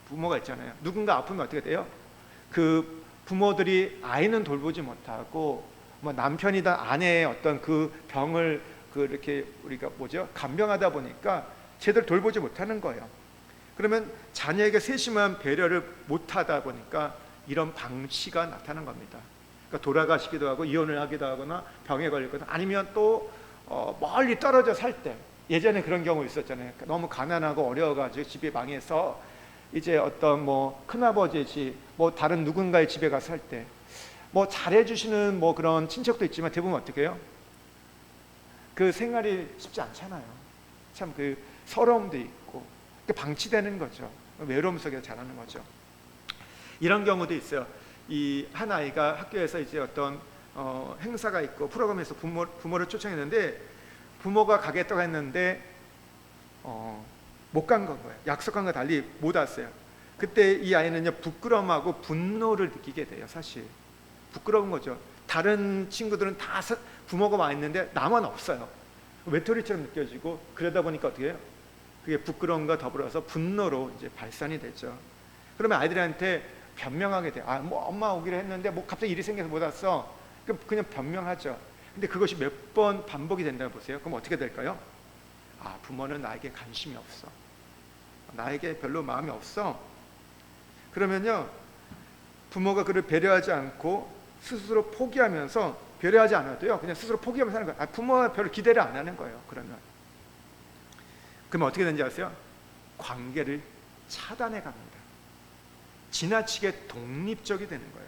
부모가 있잖아요. 누군가 아프면 어떻게 돼요? 그 부모들이 아이는 돌보지 못하고 뭐 남편이든 아내의 어떤 그 병을 이렇게 우리가 간병하다 보니까 제대로 돌보지 못하는 거예요. 그러면 자녀에게 세심한 배려를 못하다 보니까 이런 방치가 나타난 겁니다. 그러니까 돌아가시기도 하고 이혼을 하기도 하거나 병에 걸리거나, 아니면 또 멀리 떨어져 살 때, 예전에 그런 경우 있었잖아요. 너무 가난하고 어려워가지고 집이 망해서 이제 어떤 뭐 큰아버지의 집, 뭐 다른 누군가의 집에 가서 살 때, 뭐 잘해주시는 뭐 그런 친척도 있지만 대부분 어떻게 해요? 그 생활이 쉽지 않잖아요. 참 그 서러움도 있고 방치되는 거죠. 외로움 속에서 자라는 거죠. 이런 경우도 있어요. 이 한 아이가 학교에서 이제 어떤 행사가 있고 프로그램에서 부모를 초청했는데, 부모가 가겠다고 했는데 못 간 거예요. 약속한 거 달리 못 왔어요. 그때 이 아이는요, 부끄러움하고 분노를 느끼게 돼요. 사실 부끄러운 거죠. 다른 친구들은 다 부모가 와 있는데 나만 없어요. 외톨이처럼 느껴지고, 그러다 보니까 어떻게 해요? 그게 부끄러움과 더불어서 분노로 이제 발산이 되죠. 그러면 아이들한테 변명하게 돼요. 뭐 엄마 오기로 했는데 뭐 갑자기 일이 생겨서 못 왔어. 그럼 그냥 변명하죠. 근데 그것이 몇 번 반복이 된다고 보세요. 그럼 어떻게 될까요? 부모는 나에게 관심이 없어. 나에게 별로 마음이 없어. 그러면요, 부모가 그를 배려하지 않고 스스로 포기하면서, 배려하지 않아도요, 그냥 스스로 포기하면서 하는 거예요. 부모가 별로 기대를 안 하는 거예요. 그러면 어떻게 되는지 아세요? 관계를 차단해 갑니다. 지나치게 독립적이 되는 거예요.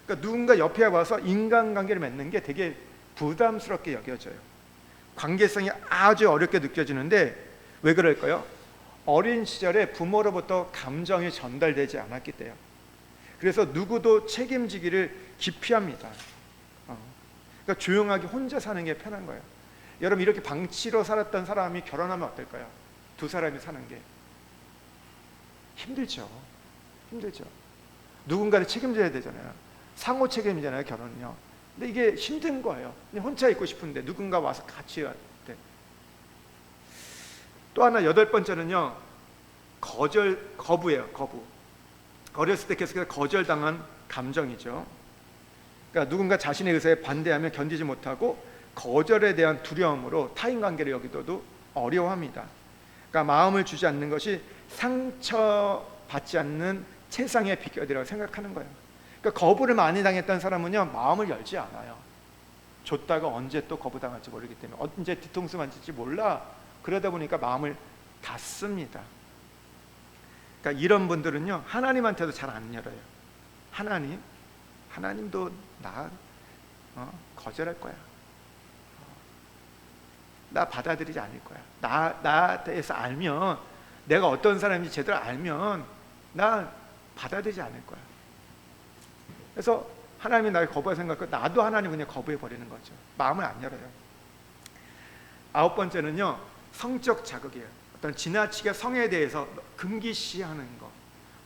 그러니까 누군가 옆에 와서 인간관계를 맺는 게 되게 부담스럽게 여겨져요. 관계성이 아주 어렵게 느껴지는데, 왜 그럴까요? 어린 시절에 부모로부터 감정이 전달되지 않았기 때문에. 그래서 누구도 책임지기를 기피합니다. 그러니까 조용하게 혼자 사는 게 편한 거예요. 여러분, 이렇게 방치로 살았던 사람이 결혼하면 어떨까요? 두 사람이 사는 게 힘들죠. 누군가를 책임져야 되잖아요. 상호 책임이잖아요, 결혼은요. 근데 이게 힘든 거예요. 그냥 혼자 있고 싶은데 누군가 와서 같이 해야 돼. 또 하나, 여덟 번째는요, 거부예요. 거부. 어렸을 때 계속해서 거절당한 감정이죠. 그러니까 누군가 자신의 의사에 반대하면 견디지 못하고 거절에 대한 두려움으로 타인관계를 여기도도 어려워합니다. 그러니까 마음을 주지 않는 것이 상처받지 않는 최상의 비결이라고 생각하는 거예요. 그러니까 거부를 많이 당했던 사람은요, 마음을 열지 않아요. 줬다가 언제 또 거부당할지 모르기 때문에, 언제 뒤통수 만질지 몰라. 그러다 보니까 마음을 닫습니다. 그러니까 이런 분들은요 하나님한테도 잘 안 열어요. 하나님도 나 거절할 거야. 나 받아들이지 않을 거야. 나에 대해서 알면, 내가 어떤 사람인지 제대로 알면 나 받아들이지 않을 거야. 그래서 하나님이 나를 거부할 생각하고 나도 하나님을 그냥 거부해 버리는 거죠. 마음을 안 열어요. 9번째는요 성적 자극이에요. 어떤 지나치게 성에 대해서 금기시하는 거.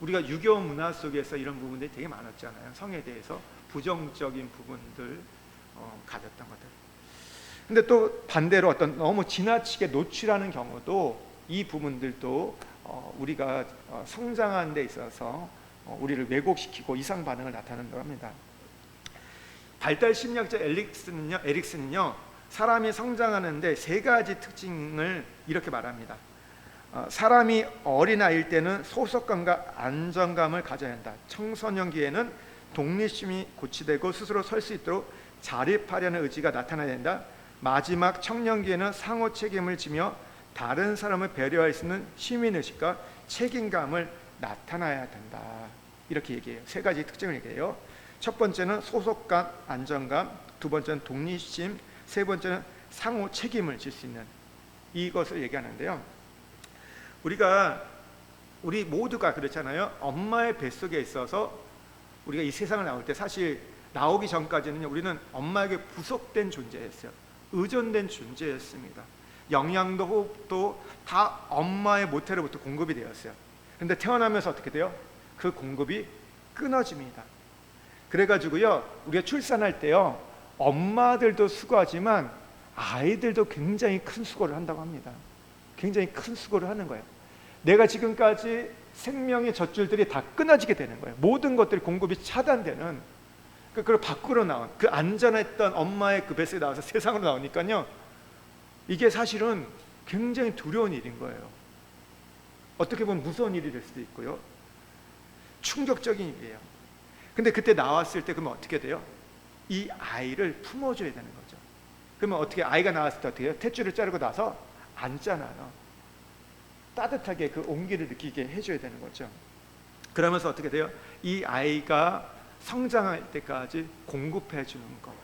우리가 유교 문화 속에서 이런 부분들이 되게 많았잖아요. 성에 대해서 부정적인 부분들 가졌던 것들. 근데 또 반대로 어떤 너무 지나치게 노출하는 경우도, 이 부분들도 우리가 성장하는 데 있어서 우리를 왜곡시키고 이상 반응을 나타낸다고 합니다. 발달 심리학자 에릭슨은요 사람이 성장하는데 3가지 특징을 이렇게 말합니다. 사람이 어린아이일 때는 소속감과 안정감을 가져야 한다. 청소년기에는 독립심이 고취되고 스스로 설 수 있도록 자립하려는 의지가 나타나야 된다. 마지막 청년기에는 상호 책임을 지며 다른 사람을 배려할 수 있는 시민의식과 책임감을 나타나야 된다. 이렇게 얘기해요. 3가지 특징을 얘기해요. 첫 번째는 소속감, 안정감, 두 번째는 독립심, 세 번째는 상호 책임을 질 수 있는, 이것을 얘기하는데요. 우리 모두가 그렇잖아요. 엄마의 뱃속에 있어서 우리가 이 세상을 나올 때, 사실 나오기 전까지는 우리는 엄마에게 부속된 존재였어요. 의존된 존재였습니다. 영양도 호흡도 다 엄마의 모태로부터 공급이 되었어요. 그런데 태어나면서 어떻게 돼요? 그 공급이 끊어집니다. 그래가지고요 우리가 출산할 때요 엄마들도 수고하지만 아이들도 굉장히 큰 수고를 한다고 합니다. 굉장히 큰 수고를 하는 거예요. 내가 지금까지 생명의 젖줄들이 다 끊어지게 되는 거예요. 모든 것들이 공급이 차단되는, 그걸 밖으로 나온, 그 안전했던 엄마의 그 뱃속에 나와서 세상으로 나오니까요 이게 사실은 굉장히 두려운 일인 거예요. 어떻게 보면 무서운 일이 될 수도 있고요 충격적인 일이에요. 근데 그때 나왔을 때 그러면 어떻게 돼요? 이 아이를 품어줘야 되는 거죠. 그러면 어떻게, 아이가 나왔을 때 어떻게 해요? 탯줄을 자르고 나서 앉잖아요. 따뜻하게 그 온기를 느끼게 해줘야 되는 거죠. 그러면서 어떻게 돼요? 이 아이가 성장할 때까지 공급해 주는 거.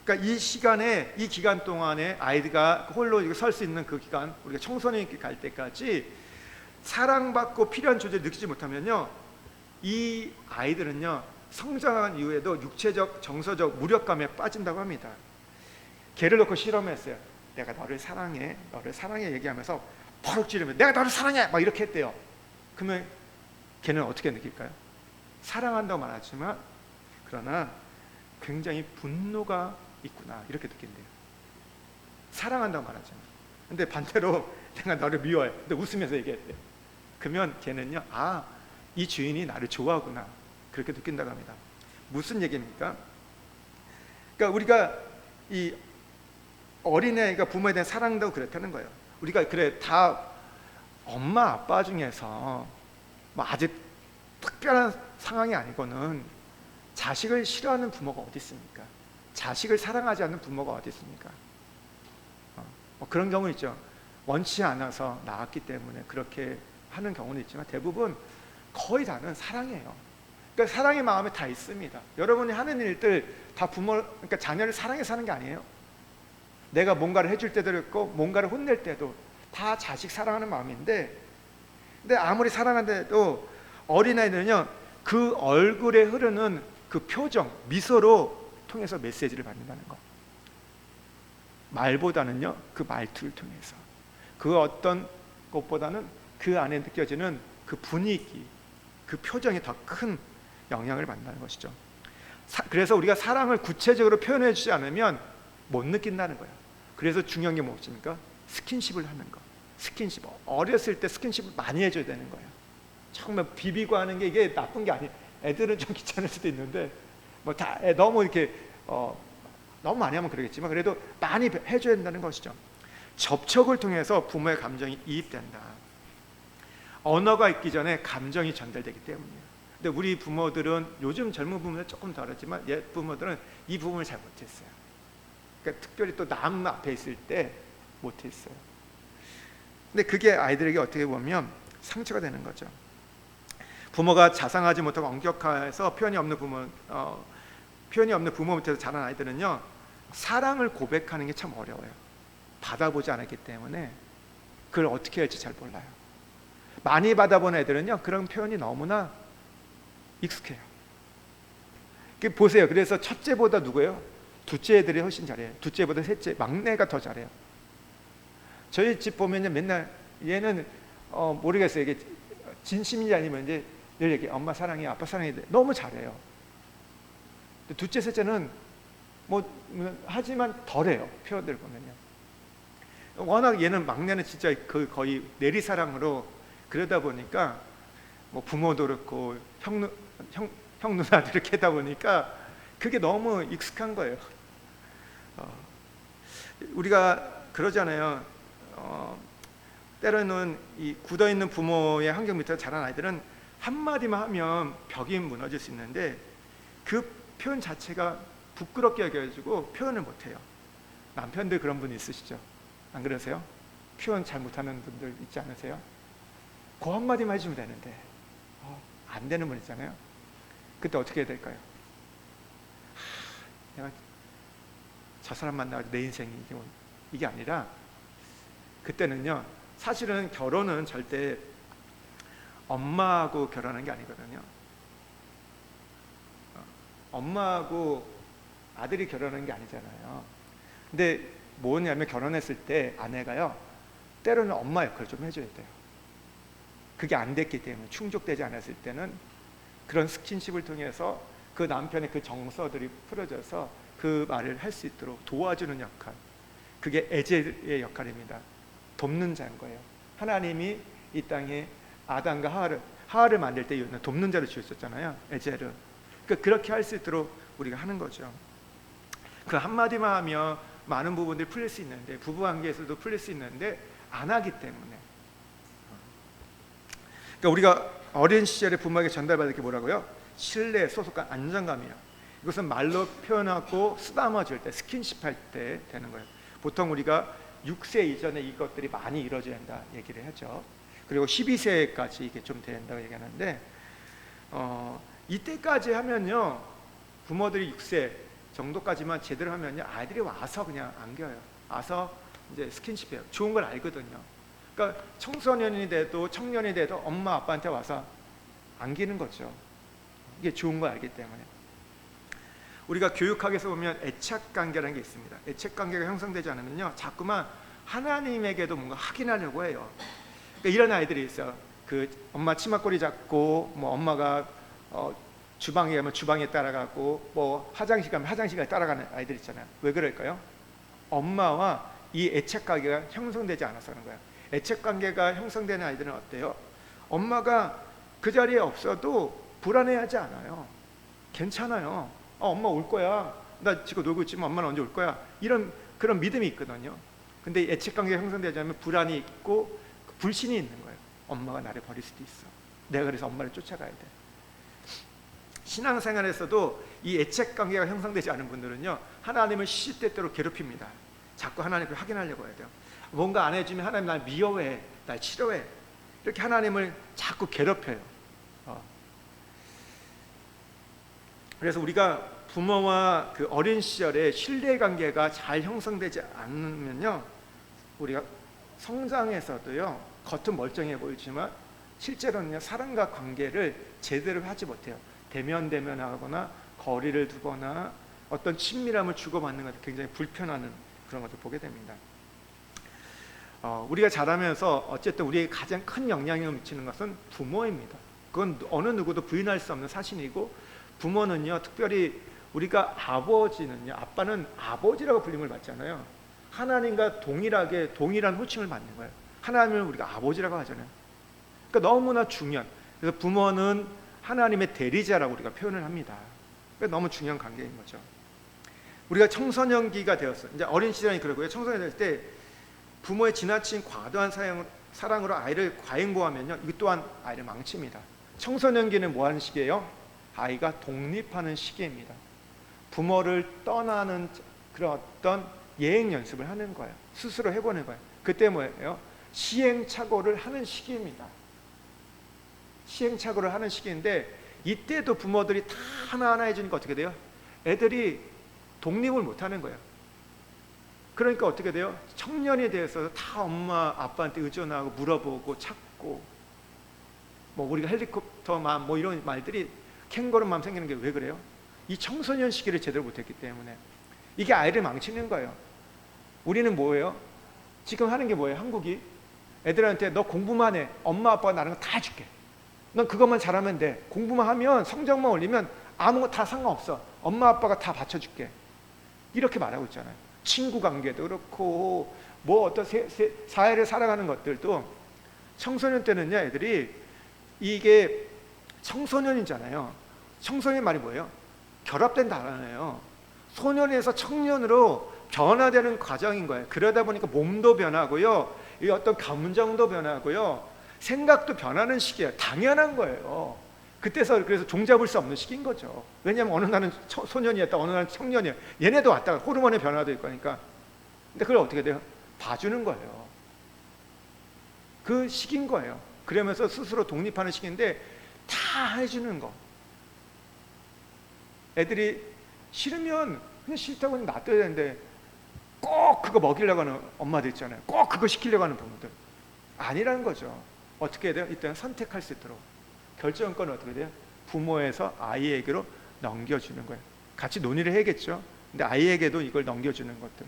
그러니까 이 시간에, 이 기간 동안에 아이가 홀로 설 수 있는 그 기간, 우리가 청소년기 갈 때까지 사랑받고 필요한 존재를 느끼지 못하면요 이 아이들은요 성장한 이후에도 육체적, 정서적 무력감에 빠진다고 합니다. 개를 놓고 실험했어요. 내가 너를 사랑해, 너를 사랑해 얘기하면서 버럭 지르면 내가 너를 사랑해 막 이렇게 했대요. 그러면 걔는 어떻게 느낄까요? 사랑한다고 말하지만 그러나 굉장히 분노가 있구나 이렇게 느낀대요. 사랑한다고 말하지만. 근데 반대로 내가 너를 미워해, 근데 웃으면서 얘기했대요. 그러면 걔는요 이 주인이 나를 좋아하구나 그렇게 느낀다고 합니다. 무슨 얘기입니까? 그러니까 우리가 이 어린애가 부모에 대한 사랑도 그렇다는 거예요. 우리가 그래 다 엄마 아빠 중에서 뭐 아주 특별한 상황이 아니고는 자식을 싫어하는 부모가 어디 있습니까? 자식을 사랑하지 않는 부모가 어디 있습니까? 뭐 그런 경우 있죠. 원치 않아서 낳았기 때문에 그렇게 하는 경우는 있지만 대부분 거의 다는 사랑이에요. 그러니까 사랑의 마음에 다 있습니다. 여러분이 하는 일들 다 그러니까 자녀를 사랑해서 하는 게 아니에요. 내가 뭔가를 해줄 때도 있고 뭔가를 혼낼 때도 다 자식 사랑하는 마음인데, 근데 아무리 사랑한데도 어린아이들은요 그 얼굴에 흐르는 그 표정, 미소로 통해서 메시지를 받는다는 거. 말보다는요 그 말투를 통해서, 그 어떤 것보다는 그 안에 느껴지는 그 분위기, 그 표정이 더 큰 영향을 받는다는 것이죠. 그래서 우리가 사랑을 구체적으로 표현해 주지 않으면 못 느낀다는 거예요. 그래서 중요한 게 무엇입니까? 스킨십을 하는 거. 스킨십, 어렸을 때 스킨십을 많이 해줘야 되는 거예요. 정말 비비고 하는 게 이게 나쁜 게 아니에요. 애들은 좀 귀찮을 수도 있는데 뭐 다 너무 이렇게 너무 많이 하면 그러겠지만 그래도 많이 해줘야 된다는 것이죠. 접촉을 통해서 부모의 감정이 이입된다. 언어가 있기 전에 감정이 전달되기 때문이에요. 근데 우리 부모들은, 요즘 젊은 부모들은 조금 다르지만 옛 부모들은 이 부분을 잘 못했어요. 그러니까 특별히 또 남 앞에 있을 때 못했어요. 근데 그게 아이들에게 어떻게 보면 상처가 되는 거죠. 부모가 자상하지 못하고 엄격해서 표현이 없는 부모 밑에서 자란 아이들은요, 사랑을 고백하는 게 참 어려워요. 받아보지 않았기 때문에 그걸 어떻게 할지 잘 몰라요. 많이 받아본 애들은요, 그런 표현이 너무나 익숙해요. 보세요. 그래서 첫째보다 누구예요? 둘째 애들이 훨씬 잘해요. 둘째보다 셋째, 막내가 더 잘해요. 저희 집 보면요, 맨날 얘는 모르겠어요. 이게 진심인지 아니면 이제 늘 얘기, 엄마 사랑해, 아빠 사랑해, 너무 잘해요. 둘째, 셋째는 하지만 덜해요. 표현들 보면요. 워낙 얘는 막내는 진짜 거의 내리사랑으로, 그러다 보니까 부모도 그렇고 형 누나들 이렇게 하다 보니까 그게 너무 익숙한 거예요. 우리가 그러잖아요. 때로는 이 굳어있는 부모의 환경 밑에서 자란 아이들은 한마디만 하면 벽이 무너질 수 있는데 그 표현 자체가 부끄럽게 여겨가지고 표현을 못해요. 남편들 그런 분 있으시죠? 안 그러세요? 표현 잘 못하는 분들 있지 않으세요? 그 한마디만 해주면 되는데 안 되는 분 있잖아요. 그때 어떻게 해야 될까요? 내가 저 사람 만나가지고 내 인생이 이게 아니라, 그때는요, 사실은 결혼은 절대 엄마하고 결혼하는 게 아니거든요. 엄마하고 아들이 결혼하는 게 아니잖아요. 근데 뭐냐면 결혼했을 때 아내가요, 때로는 엄마 역할을 좀 해줘야 돼요. 그게 안 됐기 때문에, 충족되지 않았을 때는 그런 스킨십을 통해서 그 남편의 그 정서들이 풀어져서 그 말을 할 수 있도록 도와주는 역할, 그게 에제의 역할입니다. 돕는 자인 거예요. 하나님이 이 땅에 아담과 하와를 만들 때 돕는 자를 지으셨잖아요. 에제를. 그러니까 그렇게 할 수 있도록 우리가 하는 거죠. 그 한마디만 하면 많은 부분들이 풀릴 수 있는데, 부부관계에서도 풀릴 수 있는데 안 하기 때문에. 그러니까 우리가 어린 시절에 부모에게 전달받을 게 뭐라고요? 신뢰, 소속감, 안정감이에요. 이것은 말로 표현하고 쓰다마 줄 때, 스킨십 할 때 되는 거예요. 보통 우리가 6세 이전에 이것들이 많이 이루어져야 한다 얘기를 하죠. 그리고 12세까지 이게 좀 된다고 얘기하는데, 이때까지 하면요, 부모들이 6세 정도까지만 제대로 하면요, 아이들이 와서 그냥 안겨요. 와서 이제 스킨십해요. 좋은 걸 알거든요. 그러니까 청소년이 돼도 청년이 돼도 엄마 아빠한테 와서 안기는 거죠. 이게 좋은 걸 알기 때문에. 우리가 교육학에서 보면 애착관계라는 게 있습니다. 애착관계가 형성되지 않으면요, 자꾸만 하나님에게도 뭔가 확인하려고 해요. 그러니까 이런 아이들이 있어요. 그 엄마 치마꼬리 잡고, 엄마가 주방에 가면 주방에 따라가고, 화장실 가면 화장실에 따라가는 아이들 있잖아요. 왜 그럴까요? 엄마와 이 애착관계가 형성되지 않아서 그런 거예요. 애착관계가 형성되는 아이들은 어때요? 엄마가 그 자리에 없어도 불안해하지 않아요. 괜찮아요. 엄마 올 거야. 나 지금 놀고 있지만 엄마는 언제 올 거야. 그런 믿음이 있거든요. 근데 애착관계가 형성되지 않으면 불안이 있고 불신이 있는 거예요. 엄마가 나를 버릴 수도 있어. 내가 그래서 엄마를 쫓아가야 돼. 신앙생활에서도 이 애착관계가 형성되지 않은 분들은요, 하나님을 시시때때로 괴롭힙니다. 자꾸 하나님을 확인하려고 해야 돼요. 뭔가 안 해주면 하나님 날 미워해, 날 싫어해, 이렇게 하나님을 자꾸 괴롭혀요. 그래서 우리가 부모와 그 어린 시절에 신뢰관계가 잘 형성되지 않으면요, 우리가 성장에서도요, 겉은 멀쩡해 보이지만 실제로는요, 사람과 관계를 제대로 하지 못해요. 대면하거나 거리를 두거나 어떤 친밀함을 주고받는 것이 굉장히 불편하는 그런 것을 보게 됩니다. 우리가 자라면서 어쨌든 우리에게 가장 큰 영향을 미치는 것은 부모입니다. 그건 어느 누구도 부인할 수 없는 사실이고, 부모는요, 특별히 우리가 아빠는 아버지라고 불림을 받잖아요. 하나님과 동일한 호칭을 받는 거예요. 하나님을 우리가 아버지라고 하잖아요. 그러니까 너무나 중요한, 그래서 부모는 하나님의 대리자라고 우리가 표현을 합니다. 그러니까 너무 중요한 관계인 거죠. 우리가 청소년기가 되었어요. 이제 어린 시절이 그러고요. 청소년이 될 때 부모의 지나친 과도한 사랑으로 아이를 과잉보호하면요, 이것 또한 아이를 망칩니다. 청소년기는 뭐 하는 시기예요? 아이가 독립하는 시기입니다. 부모를 떠나는 그런 어떤 예행 연습을 하는 거예요. 스스로 해보는 거예요. 그때 뭐예요? 시행착오를 하는 시기입니다. 시행착오를 하는 시기인데, 이때도 부모들이 다 하나하나 해주니까 어떻게 돼요? 애들이 독립을 못하는 거예요. 그러니까 어떻게 돼요? 청년에 대해서 다 엄마 아빠한테 의존하고 물어보고 찾고, 뭐 우리가 헬리콥터맘 뭐 이런 말들이, 캥거루맘 생기는 게 왜 그래요? 이 청소년 시기를 제대로 못했기 때문에. 이게 아이를 망치는 거예요. 우리는 뭐예요? 지금 하는 게 뭐예요? 한국이 애들한테 너 공부만 해, 엄마 아빠가 나는 거 다 해줄게, 넌 그것만 잘하면 돼, 공부만 하면 성적만 올리면 아무것도 다 상관없어, 엄마 아빠가 다 받쳐줄게, 이렇게 말하고 있잖아요. 친구 관계도 그렇고 뭐 어떤 사회를 살아가는 것들도, 청소년 때는요 애들이, 이게 청소년이잖아요. 청소년 말이 뭐예요? 결합된 단어예요. 소년에서 청년으로 변화되는 과정인 거예요. 그러다 보니까 몸도 변하고요, 이 어떤 감정도 변하고요, 생각도 변하는 시기예요. 당연한 거예요. 그때서 그래서 종잡을 수 없는 시기인 거죠. 왜냐하면 어느 날은 소년이었다, 어느 날은 청년이에요. 얘네도 왔다가 호르몬의 변화도 있고 하니까. 근데 그걸 어떻게 돼요? 봐주는 거예요. 그 시기인 거예요. 그러면서 스스로 독립하는 시기인데 다 해주는 거. 애들이 싫으면 그냥 싫다고 놔둬야 되는데, 꼭 그거 먹이려고 하는 엄마들 있잖아요. 꼭 그거 시키려고 하는 부모들. 아니라는 거죠. 어떻게 해야 돼요? 이때는 선택할 수 있도록 결정권은 어떻게 돼요? 부모에서 아이에게로 넘겨주는 거예요. 같이 논의를 해야겠죠. 근데 아이에게도 이걸 넘겨주는 것들.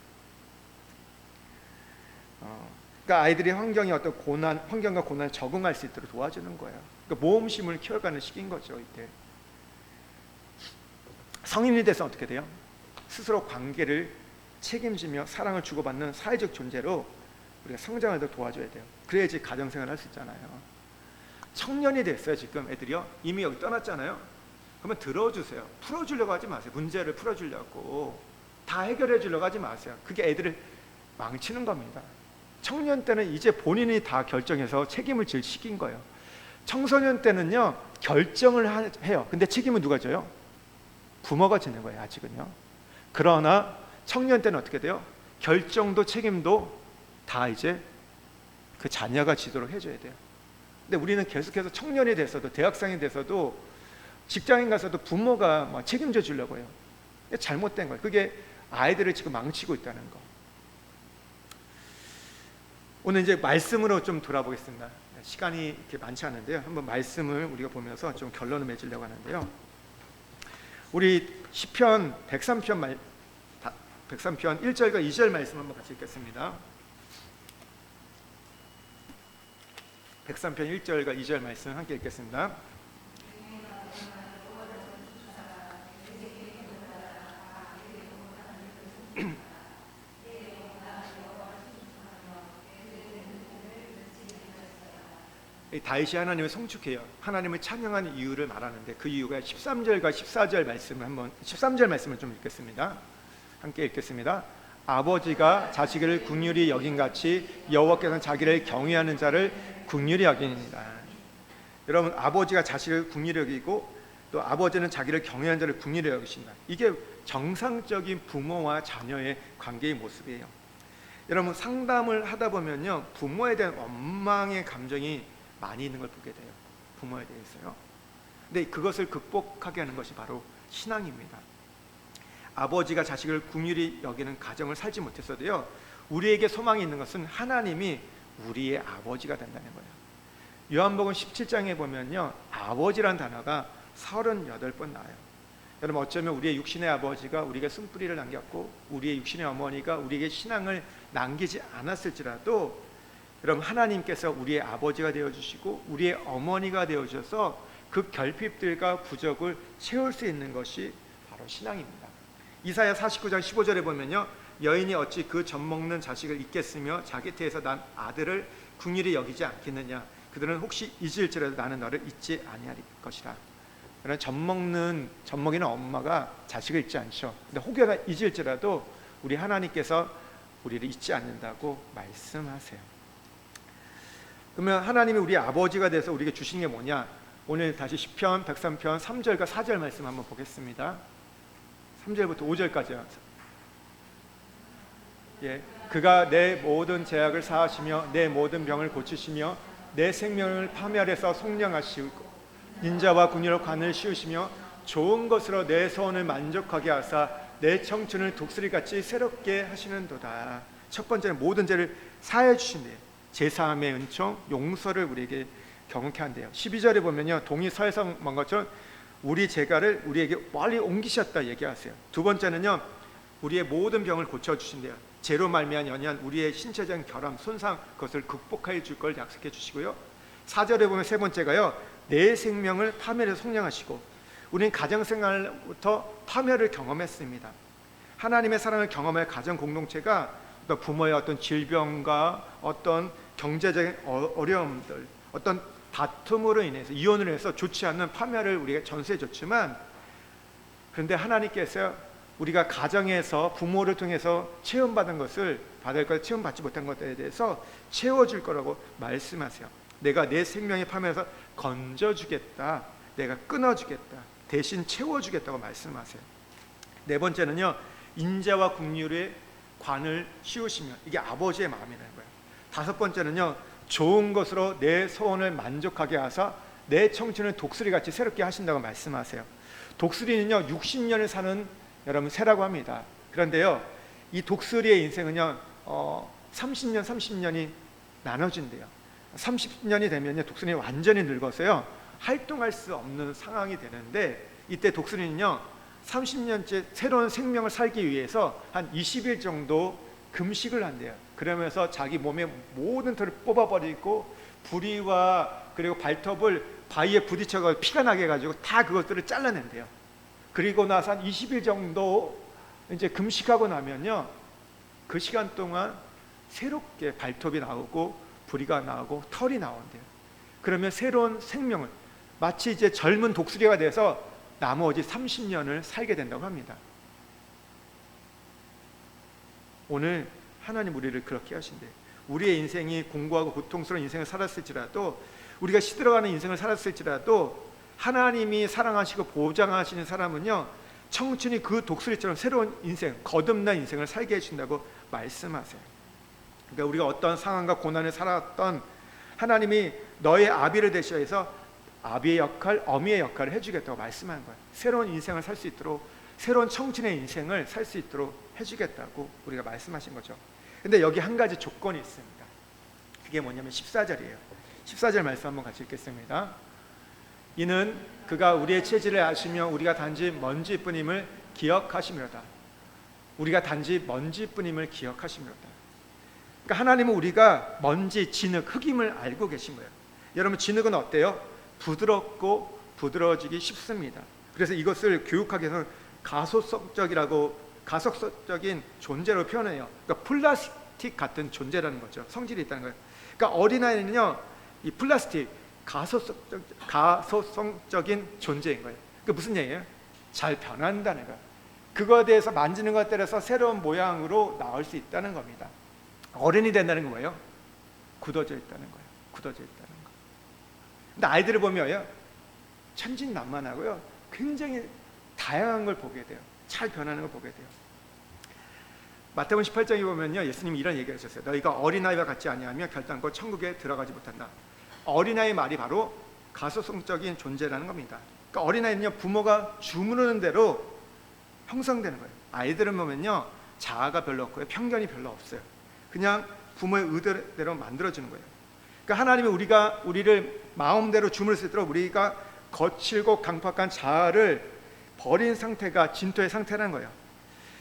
그러니까 아이들이 어떤 환경과 고난에 적응할 수 있도록 도와주는 거예요. 그러니까 모험심을 키워가는 시기인 거죠. 이때 성인이 돼서 어떻게 돼요? 스스로 관계를 책임지며 사랑을 주고받는 사회적 존재로 우리가 성장을 더 도와줘야 돼요. 그래야지 가정생활을 할 수 있잖아요. 청년이 됐어요. 지금 애들이요, 이미 여기 떠났잖아요. 그러면 들어주세요. 풀어주려고 하지 마세요. 문제를 풀어주려고, 다 해결해 주려고 하지 마세요. 그게 애들을 망치는 겁니다. 청년 때는 이제 본인이 다 결정해서 책임을 질 시기인 거예요. 청소년 때는요 결정을 해요. 근데 책임은 누가 져요? 부모가 지는 거예요. 아직은요. 그러나 청년 때는 어떻게 돼요? 결정도 책임도 다 이제 그 자녀가 지도록 해줘야 돼요. 근데 우리는 계속해서 청년이 돼서도, 대학생이 돼서도, 직장인 가서도 부모가 막 책임져 주려고 해요. 잘못된 거예요. 그게 아이들을 지금 망치고 있다는 거. 오늘 이제 말씀으로 좀 돌아보겠습니다. 시간이 이렇게 많지 않은데요, 한번 말씀을 우리가 보면서 좀 결론을 맺으려고 하는데요, 우리 시편 103편 1절과 2절 말씀 한번 같이 읽겠습니다. 103편 1절과 2절 말씀 함께 읽겠습니다. 다윗이 하나님을 송축해요. 하나님을 찬양하는 이유를 말하는데, 그 이유가 13절과 14절 말씀을 13절 말씀을 좀 읽겠습니다. 함께 읽겠습니다. 아버지가 자식을 긍휼히 여긴같이 여호와께서는 자기를 경외하는 자를 긍휼히 여기니라. 여러분, 아버지가 자식을 긍휼히 여기고 또 아버지는 자기를 경외하는 자를 긍휼히 여기신다. 이게 정상적인 부모와 자녀의 관계의 모습이에요. 여러분, 상담을 하다 보면요, 부모에 대한 원망의 감정이 많이 있는 걸 보게 돼요. 부모에 대해서요. 근데 그것을 극복하게 하는 것이 바로 신앙입니다. 아버지가 자식을 긍휼히 여기는 가정을 살지 못했어도요, 우리에게 소망이 있는 것은 하나님이 우리의 아버지가 된다는 거예요. 요한복음 17장에 보면요, 아버지란 단어가 38번 나와요. 여러분, 어쩌면 우리의 육신의 아버지가 우리에게 쓴뿌리를 남겼고 우리의 육신의 어머니가 우리에게 신앙을 남기지 않았을지라도, 여러분, 하나님께서 우리의 아버지가 되어주시고 우리의 어머니가 되어주셔서 그 결핍들과 부족을 채울 수 있는 것이 바로 신앙입니다. 이사야 49장 15절에 보면요, 여인이 어찌 그 젖먹는 자식을 잊겠으며 자기 태에서 난 아들을 긍휼히 여기지 않겠느냐. 그들은 혹시 잊을지라도 나는 너를 잊지 아니할 것이라. 그런 젖먹이는 엄마가 자식을 잊지 않죠. 근데 혹여나 잊을지라도 우리 하나님께서 우리를 잊지 않는다고 말씀하세요. 그러면 하나님이 우리 아버지가 돼서 우리에게 주신 게 뭐냐? 오늘 다시 시편 103편 3절과 4절 말씀 한번 보겠습니다. 3절부터 5절까지요. 예, 그가 내 모든 죄악을 사하시며 내 모든 병을 고치시며 내 생명을 파멸해서 속량하시고 인자와 궁유로 관을 씌우시며 좋은 것으로 내 소원을 만족하게 하사 내 청춘을 독수리같이 새롭게 하시는도다. 첫 번째는 모든 죄를 사해 주신대요. 제사함의 은총, 용서를 우리에게 경험케 한대요. 12절에 보면요, 동이 서에서 먼 것처럼 우리 죄가를 우리에게 멀리 옮기셨다 얘기하세요. 두 번째는요, 우리의 모든 병을 고쳐주신대요. 죄로 말미암아 연연 우리의 신체적인 결함, 손상, 그것을 극복해 줄 걸 약속해 주시고요. 4절에 보면 세 번째가요, 내 생명을 파멸에서 속량하시고, 우리는 가정생활부터 파멸을 경험했습니다. 하나님의 사랑을 경험할 가정 공동체가 어떤 부모의 어떤 질병과 어떤 경제적인 어려움들, 어떤 다툼으로 인해서, 이혼으로 해서 좋지 않는 파멸을 우리가 전수해 줬지만, 그런데 하나님께서 우리가 가정에서 부모를 통해서 체험받은 것을 받을 것, 체험받지 못한 것들에 대해서 채워줄 거라고 말씀하세요. 내가 내 생명의 파멸에서 건져주겠다, 내가 끊어주겠다, 대신 채워주겠다고 말씀하세요. 네 번째는요, 인자와 긍휼의 관을 씌우시면, 이게 아버지의 마음이라는 거예요. 다섯 번째는요, 좋은 것으로 내 소원을 만족하게 하사 내 청춘을 독수리같이 새롭게 하신다고 말씀하세요. 독수리는요 60년을 사는 여러분 새라고 합니다. 그런데요, 이 독수리의 인생은요 30년이 나눠진대요. 30년이 되면요 독수리는 완전히 늙어서요 활동할 수 없는 상황이 되는데, 이때 독수리는요 30년째 새로운 생명을 살기 위해서 한 20일 정도 금식을 한대요. 그러면서 자기 몸의 모든 털을 뽑아버리고 부리와 그리고 발톱을 바위에 부딪혀서 피가 나게 해가지고 다 그것들을 잘라낸대요. 그리고 나서 한 20일 정도 이제 금식하고 나면요, 그 시간 동안 새롭게 발톱이 나오고 부리가 나오고 털이 나온대요. 그러면 새로운 생명을, 마치 이제 젊은 독수리가 돼서 나머지 30년을 살게 된다고 합니다. 오늘 하나님 우리를 그렇게 하신대. 우리의 인생이 공고하고 고통스러운 인생을 살았을지라도, 우리가 시들어가는 인생을 살았을지라도, 하나님이 사랑하시고 보장하시는 사람은요 청춘이 그 독수리처럼 새로운 인생, 거듭난 인생을 살게 해준다고 말씀하세요. 그러니까 우리가 어떤 상황과 고난을 살았던, 하나님이 너의 아비를 되셔 해서 아비의 역할, 어미의 역할을 해주겠다고 말씀한 거예요. 새로운 인생을 살 수 있도록, 새로운 청춘의 인생을 살 수 있도록 해주겠다고 우리가 말씀하신 거죠. 근데 여기 한 가지 조건이 있습니다. 그게 뭐냐면 14절이에요. 14절 말씀 한번 같이 읽겠습니다. 이는 그가 우리의 체질을 아시며 우리가 단지 먼지뿐임을 기억하시미로다. 우리가 단지 먼지뿐임을 기억하시미로다. 그러니까 하나님은 우리가 먼지, 진흙, 흙임을 알고 계신 거예요. 여러분, 진흙은 어때요? 부드럽고 부드러워지기 쉽습니다. 그래서 이것을 교육학에서는 가속적인 존재로 표현해요. 그러니까 플라스틱 같은 존재라는 거죠. 성질이 있다는 거예요. 그러니까 어린아이는요, 이 플라스틱, 가소성적인 존재인 거예요. 그 무슨 얘기예요? 잘 변한다는 거예요. 그거에 대해서 만지는 것에 따라서 새로운 모양으로 나올 수 있다는 겁니다. 어른이 된다는 건 뭐예요? 굳어져 있다는 거예요. 굳어져 있다는 거. 근데 아이들을 보면요, 천진난만하고요, 굉장히 다양한 걸 보게 돼요. 잘 변하는 걸 보게 돼요. 마태복음 18장에 보면요, 예수님이 이런 얘기를 하셨어요. 너희가 어린아이와 같지 아니하면 결단코 천국에 들어가지 못한다. 어린아이 말이 바로 가소성적인 존재라는 겁니다. 그러니까 어린아이는요, 부모가 주무르는 대로 형성되는 거예요. 아이들은 보면요, 자아가 별로 없고요, 편견이 별로 없어요. 그냥 부모의 의도대로 만들어주는 거예요. 그러니까 하나님이 우리를 마음대로 주무를 수 있도록 우리가 거칠고 강팍한 자아를 버린 상태가 진토의 상태라는 거예요.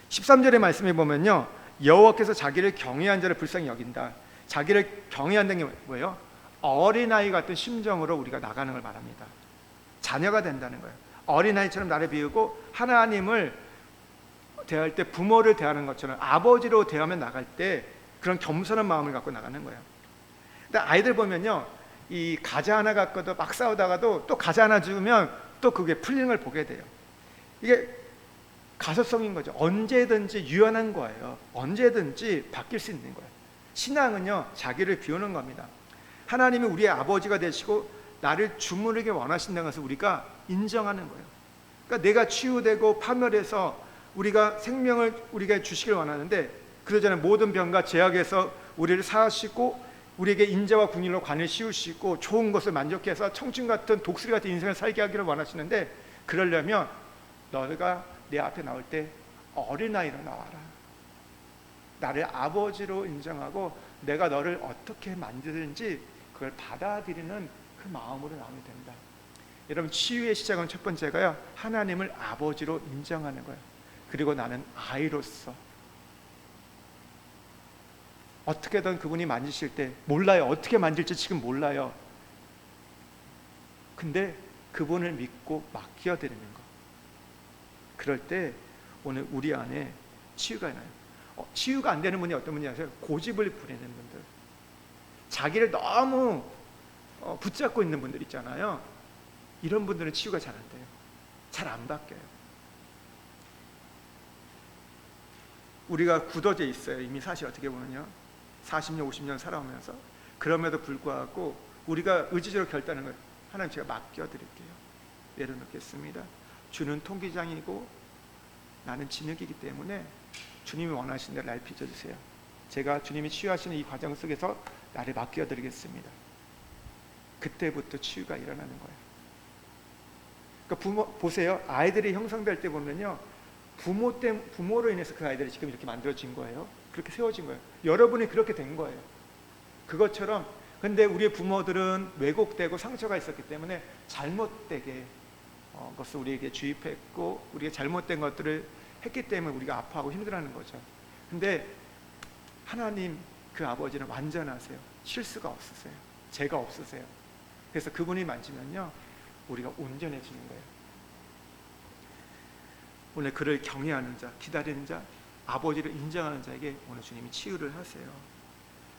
13절의 말씀에 보면요, 여호와께서 자기를 경외한 자를 불쌍히 여긴다. 자기를 경외한다는 게 뭐예요? 어린아이 같은 심정으로 우리가 나가는 걸 말합니다. 자녀가 된다는 거예요. 어린아이처럼 나를 비우고 하나님을 대할 때 부모를 대하는 것처럼 아버지로 대하며 나갈 때 그런 겸손한 마음을 갖고 나가는 거예요. 근데 아이들 보면요, 이 과자 하나 갖고도 막 싸우다가도 또 과자 하나 주면 또 그게 풀리는 걸 보게 돼요. 이게 가소성인 거죠. 언제든지 유연한 거예요. 언제든지 바뀔 수 있는 거예요. 신앙은요, 자기를 비우는 겁니다. 하나님이 우리의 아버지가 되시고 나를 주무르게 원하신다는 것을 우리가 인정하는 거예요. 그러니까 내가 치유되고 파멸해서 우리가 생명을 우리가 주시길 원하는데, 그러잖아요. 모든 병과 죄악에서 우리를 사하시고 우리에게 인자와 긍휼로 관을 씌우시고 좋은 것을 만족해서 청춘 같은 독수리 같은 인생을 살게 하기를 원하시는데, 그러려면 너가 내 앞에 나올 때 어린아이로 나와라. 나를 아버지로 인정하고 내가 너를 어떻게 만드는지 그걸 받아들이는 그 마음으로 나오면 된다. 여러분, 치유의 시작은 첫 번째가요, 하나님을 아버지로 인정하는 거예요. 그리고 나는 아이로서 어떻게든 그분이 만지실 때 몰라요. 어떻게 만질지 지금 몰라요. 근데 그분을 믿고 맡겨드리는 거. 그럴 때 오늘 우리 안에 치유가 나요. 치유가 안 되는 분이 어떤 분이 아세요? 고집을 부리는 분들, 자기를 너무 붙잡고 있는 분들 있잖아요. 이런 분들은 치유가 잘 안 돼요. 잘 안 바뀌어요. 우리가 굳어져 있어요. 이미 사실 어떻게 보면요, 40년 50년 살아오면서. 그럼에도 불구하고 우리가 의지적으로 결단하는 거예요. 하나님, 제가 맡겨드릴게요. 내려놓겠습니다. 주는 통기장이고 나는 진흙이기 때문에 주님이 원하시는 대로 날 빚어주세요. 제가 주님이 치유하시는 이 과정 속에서 나를 맡겨드리겠습니다. 그때부터 치유가 일어나는 거예요. 그러니까 보세요. 아이들이 형성될 때 보면요, 부모로 인해서 그 아이들이 지금 이렇게 만들어진 거예요. 그렇게 세워진 거예요. 여러분이 그렇게 된 거예요. 그것처럼, 근데 우리의 부모들은 왜곡되고 상처가 있었기 때문에 잘못되게 것을 우리에게 주입했고, 우리가 잘못된 것들을 했기 때문에 우리가 아파하고 힘들어하는 거죠. 근데 하나님 그 아버지는 완전하세요. 실수가 없으세요. 죄가 없으세요. 그래서 그분이 만지면요, 우리가 온전해지는 거예요. 오늘 그를 경외하는 자, 기다리는 자, 아버지를 인정하는 자에게 오늘 주님이 치유를 하세요.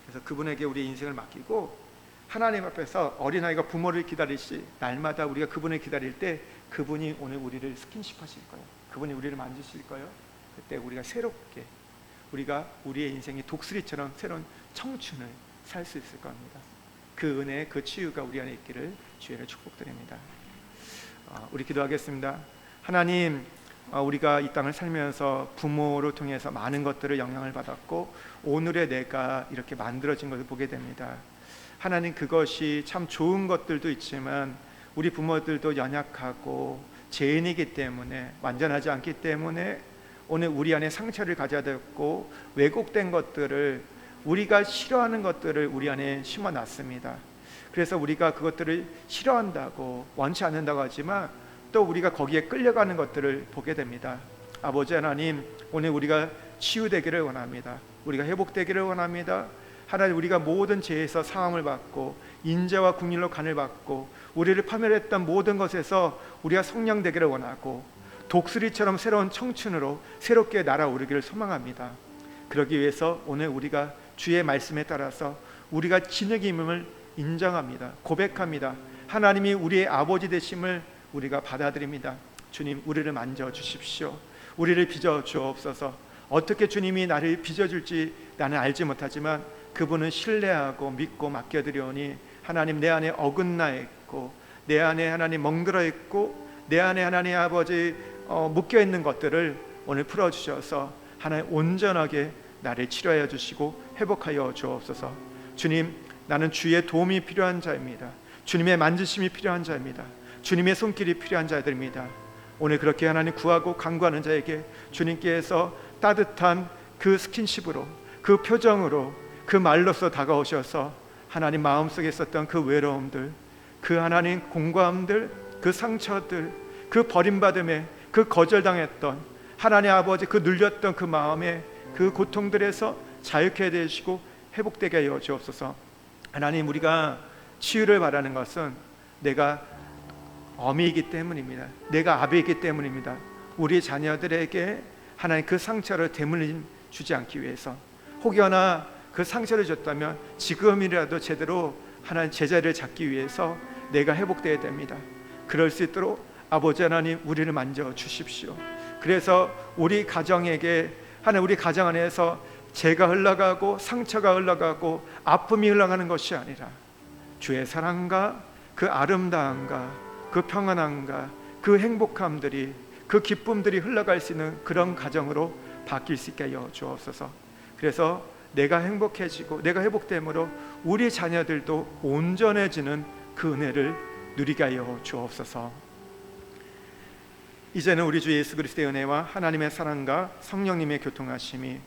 그래서 그분에게 우리의 인생을 맡기고, 하나님 앞에서 어린아이가 부모를 기다리시 날마다 우리가 그분을 기다릴 때 그분이 오늘 우리를 스킨십 하실 거예요. 그분이 우리를 만지실 거예요. 그때 우리가 새롭게, 우리가 우리의 인생이 독수리처럼 새로운 청춘을 살 수 있을 겁니다. 그 은혜, 그 치유가 우리 안에 있기를 주의를 축복드립니다. 우리 기도하겠습니다. 하나님, 우리가 이 땅을 살면서 부모로 통해서 많은 것들을 영향을 받았고 오늘의 내가 이렇게 만들어진 것을 보게 됩니다. 하나님, 그것이 참 좋은 것들도 있지만 우리 부모들도 연약하고 죄인이기 때문에, 완전하지 않기 때문에 오늘 우리 안에 상처를 가져야 되었고, 왜곡된 것들을, 우리가 싫어하는 것들을 우리 안에 심어놨습니다. 그래서 우리가 그것들을 싫어한다고, 원치 않는다고 하지만 또 우리가 거기에 끌려가는 것들을 보게 됩니다. 아버지 하나님, 오늘 우리가 치유되기를 원합니다. 우리가 회복되기를 원합니다. 하나님, 우리가 모든 죄에서 사함을 받고 인자와 긍휼로 간을 받고 우리를 파멸했던 모든 것에서 우리가 성령되기를 원하고 독수리처럼 새로운 청춘으로 새롭게 날아오르기를 소망합니다. 그러기 위해서 오늘 우리가 주의 말씀에 따라서 우리가 진흙임을 인정합니다. 고백합니다. 하나님이 우리의 아버지 되심을 우리가 받아들입니다. 주님, 우리를 만져주십시오. 우리를 빚어주옵소서. 어떻게 주님이 나를 빚어줄지 나는 알지 못하지만 그분은 신뢰하고 믿고 맡겨드리오니, 하나님, 내 안에 어긋나 있고 내 안에 하나님 멍들어 있고 내 안에 하나님 아버지 묶여있는 것들을 오늘 풀어주셔서 하나님 온전하게 나를 치료하여 주시고 회복하여 주옵소서. 주님, 나는 주의 도움이 필요한 자입니다. 주님의 만지심이 필요한 자입니다. 주님의 손길이 필요한 자들입니다. 오늘 그렇게 하나님 구하고 간구하는 자에게 주님께서 따뜻한 그 스킨십으로, 그 표정으로, 그 말로써 다가오셔서 하나님 마음속에 있었던 그 외로움들, 그 하나님 공고함들, 그 상처들, 그 버림받음에, 그 거절당했던 하나님 아버지 그 눌렸던 그 마음의 그 고통들에서 자유케 되시고 회복되게 하여 주옵소서. 하나님, 우리가 치유를 바라는 것은 내가 어미이기 때문입니다. 내가 아비이기 때문입니다. 우리 자녀들에게 하나님 그 상처를 대물림 주지 않기 위해서, 혹여나 그 상처를 줬다면 지금이라도 제대로 하나님 제자리를 잡기 위해서 내가 회복되어야 됩니다. 그럴 수 있도록 아버지 하나님, 우리를 만져 주십시오. 그래서 우리 가정에게, 하나님, 우리 가정 안에서 죄가 흘러가고 상처가 흘러가고 아픔이 흘러가는 것이 아니라 주의 사랑과 그 아름다움과 그 평안함과 그 행복함들이, 그 기쁨들이 흘러갈 수 있는 그런 가정으로 바뀔 수 있게 하여 주옵소서. 그래서 내가 행복해지고 내가 회복됨으로 우리 자녀들도 온전해지는 그 은혜를 누리게 하여 주옵소서. 이제는 우리 주 예수 그리스도의 은혜와 하나님의 사랑과 성령님의 교통하심이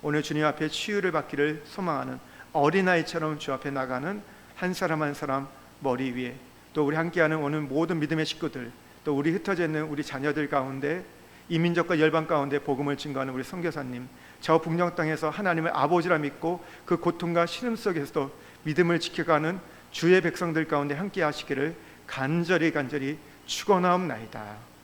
오늘 주님 앞에 치유를 받기를 소망하는 어린아이처럼 주 앞에 나가는 한 사람 한 사람 머리 위에, 또 우리 함께하는 오늘 모든 믿음의 식구들, 또 우리 흩어져 있는 우리 자녀들 가운데, 이민족과 열방 가운데 복음을 증거하는 우리 선교사님, 저 북녘 땅에서 하나님을 아버지라 믿고 그 고통과 시름 속에서도 믿음을 지켜가는 주의 백성들 가운데 함께 하시기를 간절히 축원하옵나이다.